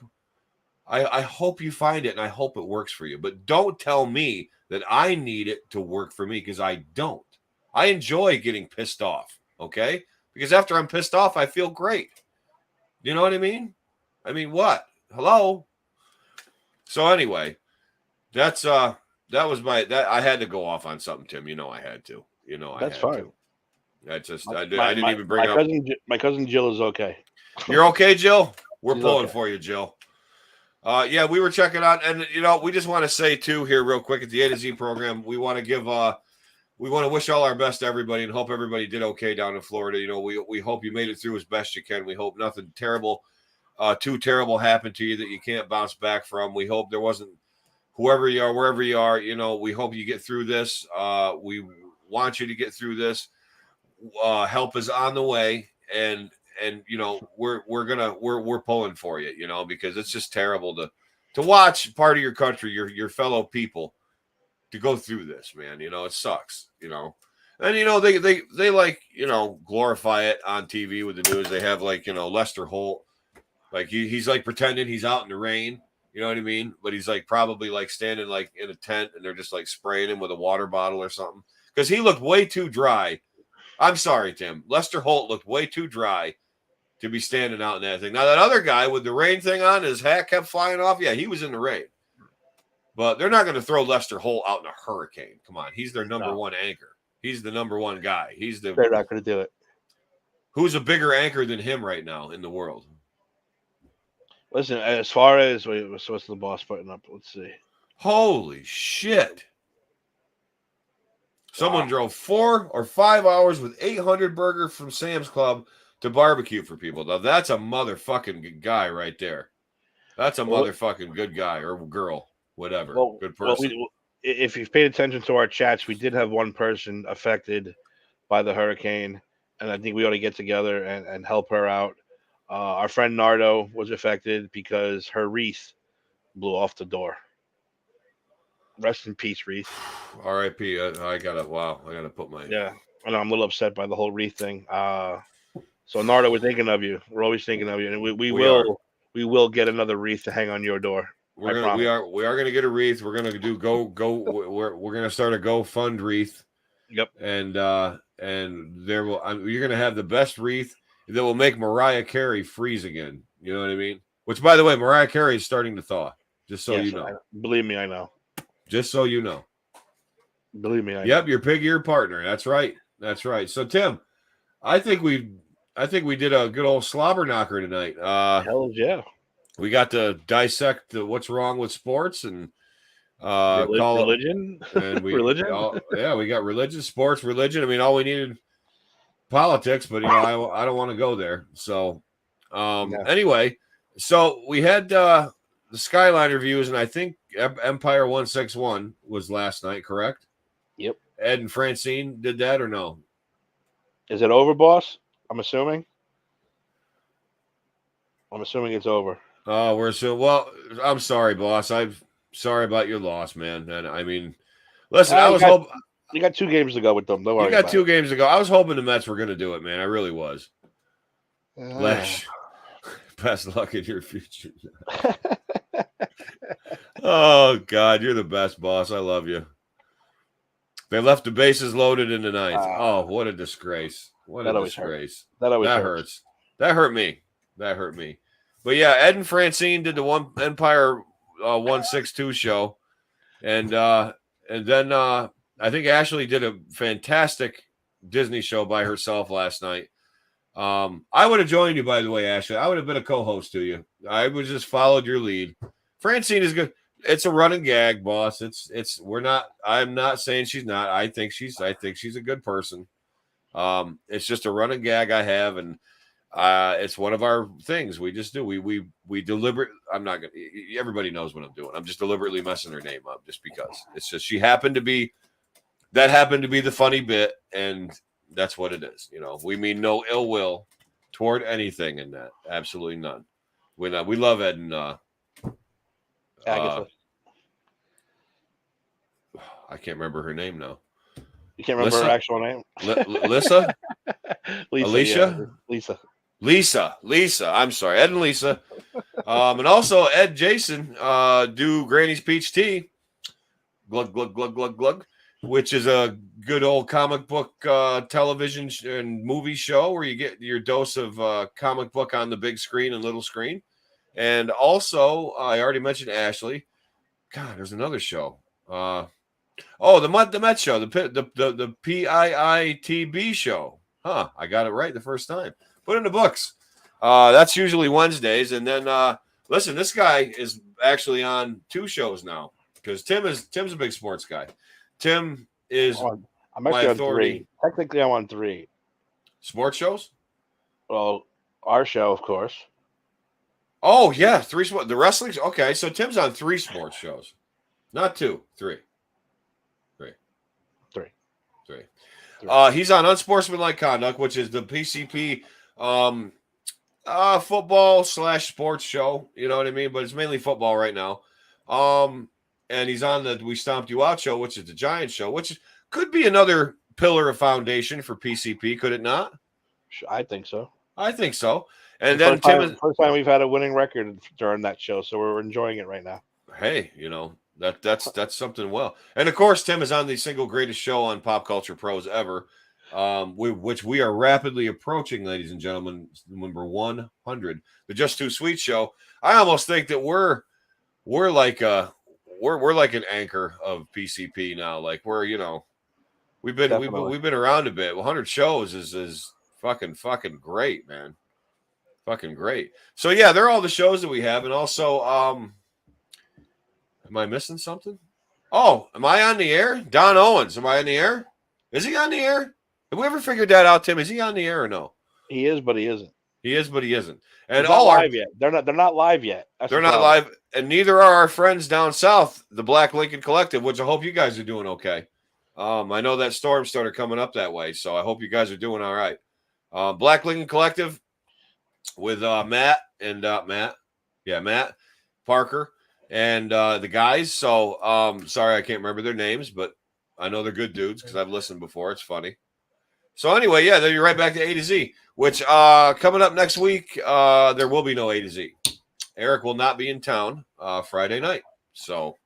you find it, and I hope it works for you. But don't tell me that I need it to work for me, because I don't. I enjoy getting pissed off, okay? Because after I'm pissed off, I feel great. You know what I mean? I mean, what? Hello? So anyway, that's that was I had to go off on something, Tim. I had to. That's fine. That's just I didn't even bring up. My cousin Jill is okay. You're okay, Jill? We're She's pulling okay. for you, Jill. Yeah, we were checking out, and we just want to say too here real quick at the A to Z program, we want to give we want to wish all our best to everybody and hope everybody did okay down in Florida. You know, we hope you made it through as best you can. We hope nothing terrible, too terrible happened to you that you can't bounce back from. We hope there wasn't, whoever you are, wherever you are, you know, we hope you get through this. We want you to get through this. Help is on the way, and you know, we're pulling for you, you know, because it's just terrible to watch part of your country, your fellow people, to go through this, man. You know, it sucks, you know. And you know, they like, you know, glorify it on TV with the news. They have, like, you know, Lester Holt, like he's like pretending he's out in the rain, you know what I mean? But he's like probably like standing like in a tent, and they're just like spraying him with a water bottle or something, because he looked way too dry. I'm sorry, Tim. Lester Holt looked way too dry to be standing out in that thing. Now, that other guy with the rain thing on, his hat kept flying off. Yeah, he was in the rain. But they're not going to throw Lester Holt out in a hurricane. Come on. He's their number one anchor. He's the number one guy. They're not going to do it. Who's a bigger anchor than him right now in the world? Listen, as far as what's the boss putting up? Let's see. Holy shit. Someone drove 4 or 5 hours with 800 burgers from Sam's Club to barbecue for people. Now, that's a motherfucking guy right there. That's a motherfucking good guy or girl, whatever. Good person. If you've paid attention to our chats, we did have one person affected by the hurricane, and I think we ought to get together and help her out. Our friend Nardo was affected because her wreath blew off the door. Rest in peace, wreath. R.I.P. I gotta put my... Yeah, I know, I'm a little upset by the whole wreath thing. So Nardo, we're thinking of you. We're always thinking of you, and we will get another wreath to hang on your door. We are gonna get a wreath. We're gonna do we're gonna start a GoFund wreath. Yep. And you're gonna have the best wreath that will make Mariah Carey freeze again. You know what I mean? Which, by the way, Mariah Carey is starting to thaw. Just so you know. Believe me, I know. Just so you know. Believe me, I know. Yep, your pig-eared partner. That's right. That's right. So, Tim, I think we did a good old slobber knocker tonight. Hell yeah. We got to dissect what's wrong with sports and religion. And religion. We got religion, sports, religion. I mean, all we needed politics, but you know, I don't want to go there. So, Anyway, so we had the Skyliner views, and I think Empire 161 was last night, correct? Yep. Ed and Francine did that, or no? Is it over, boss? I'm assuming it's over. Well, I'm sorry, boss. I'm sorry about your loss, man. And I mean, listen, I was hoping you got 2 games to go with them. Don't worry. You got 2 games to go. I was hoping the Mets were going to do it, man. I really was. Best luck in your future. Oh, God, you're the best, boss. I love you. They left the bases loaded in the 9th. Oh, what a disgrace. What a disgrace. That hurts. That hurt me. But yeah, Ed and Francine did the Empire 162 show. And then I think Ashley did a fantastic Disney show by herself last night. I would have joined you, by the way, Ashley. I would have been a co-host to you. I would just followed your lead. Francine is good. It's a running gag, boss. I'm not saying she's not. I think she's a good person. It's just a running gag I have, and it's one of our things. We just do. We deliberate. I'm not gonna. Everybody knows what I'm doing. I'm just deliberately messing her name up just because. It's just that happened to be the funny bit, and that's what it is. You know, we mean no ill will toward anything in that. Absolutely none. We love Ed and Agatha. I can't remember her name now. You can't remember her actual name? Lisa? Alicia? Yeah. Lisa. I'm sorry. Ed and Lisa. And also Ed Jason do Granny's Peach Tea. Glug, glug, glug, glug, glug. Which is a good old comic book television and movie show where you get your dose of comic book on the big screen and little screen. And also, I already mentioned Ashley. God, there's another show. The Met show, the PIITB show. Huh, I got it right the first time. Put in the books. That's usually Wednesdays. And then, listen, this guy is actually on 2 shows now because Tim's a big sports guy. Tim is. I'm my actually on authority. 3. Technically, I'm on 3. Sports shows? Well, our show, of course. Oh, yeah. 3 sports. The wrestling's okay. So Tim's on 3 sports shows. Not 2, 3. 3. 3. 3. 3. He's on Unsportsmanlike Conduct, which is the PCP football / sports show. You know what I mean? But it's mainly football right now. And he's on the We Stomped You Out show, which is the Giants show, which could be another pillar of foundation for PCP, could it not? I think so. I think so. And The then first time we've had a winning record during that show, so we're enjoying it right now. Hey, that's something. Well, and of course, Tim is on the single greatest show on Pop Culture Pros ever, which we are rapidly approaching, ladies and gentlemen, number 100, the Just Too Sweet show. I almost think that we're like we're like an anchor of PCP now. Like we've been around a bit. 100 shows is fucking great, man. Fucking great. So yeah, they're all the shows that we have, and also am I missing something? Oh, am I on the air? Don Owens, am I on the air? Is he on the air? Have we ever figured that out, Tim? Is he on the air or no? He is, but he isn't. He is, but he isn't. And He's not live yet. They're not live yet. They're not live, and neither are our friends down south, the Black Lincoln Collective, which I hope you guys are doing okay. I know that storm started coming up that way, so I hope you guys are doing all right. Black Lincoln Collective with Matt Parker and the guys. So sorry I can't remember their names, but I know they're good dudes because I've listened before. It's funny. So anyway, yeah, then you're right back to A to Z, which coming up next week, there will be no A to Z. Eric will not be in town Friday night. So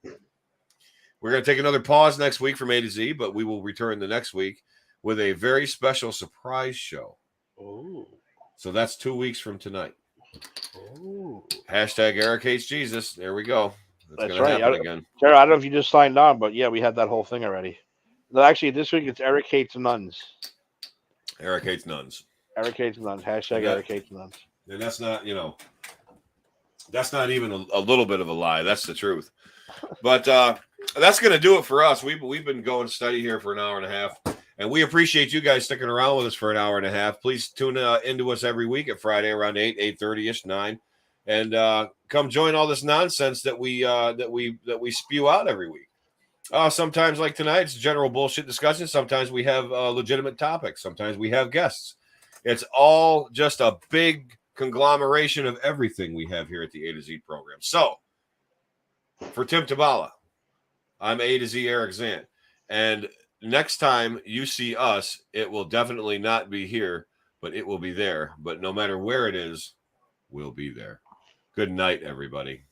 we're going to take another pause next week from A to Z, but we will return the next week with a very special surprise show. Ooh. So that's 2 weeks from tonight. Ooh. Hashtag Eric Hates Jesus. There we go. That's gonna right. happen again. Jared, I don't know if you just signed on, but yeah, we had that whole thing already. No, actually, this week it's Eric Hates Nuns. Eric Hates Nuns. Eric Hates Nuns. Hashtag Eric Hates Nuns. And that's not, that's not even a little bit of a lie. That's the truth. But that's going to do it for us. We've been going steady here for an hour and a half. And we appreciate you guys sticking around with us for an hour and a half. Please tune into us every week at Friday around 8:30ish, 9. And come join all this nonsense that we spew out every week. Sometimes, like tonight, it's general bullshit discussion. Sometimes we have legitimate topics. Sometimes we have guests. It's all just a big conglomeration of everything we have here at the A to Z program. So, for Tim Tabala, I'm A to Z Eric Zant. And next time you see us, it will definitely not be here, but it will be there. But no matter where it is, we'll be there. Good night, everybody.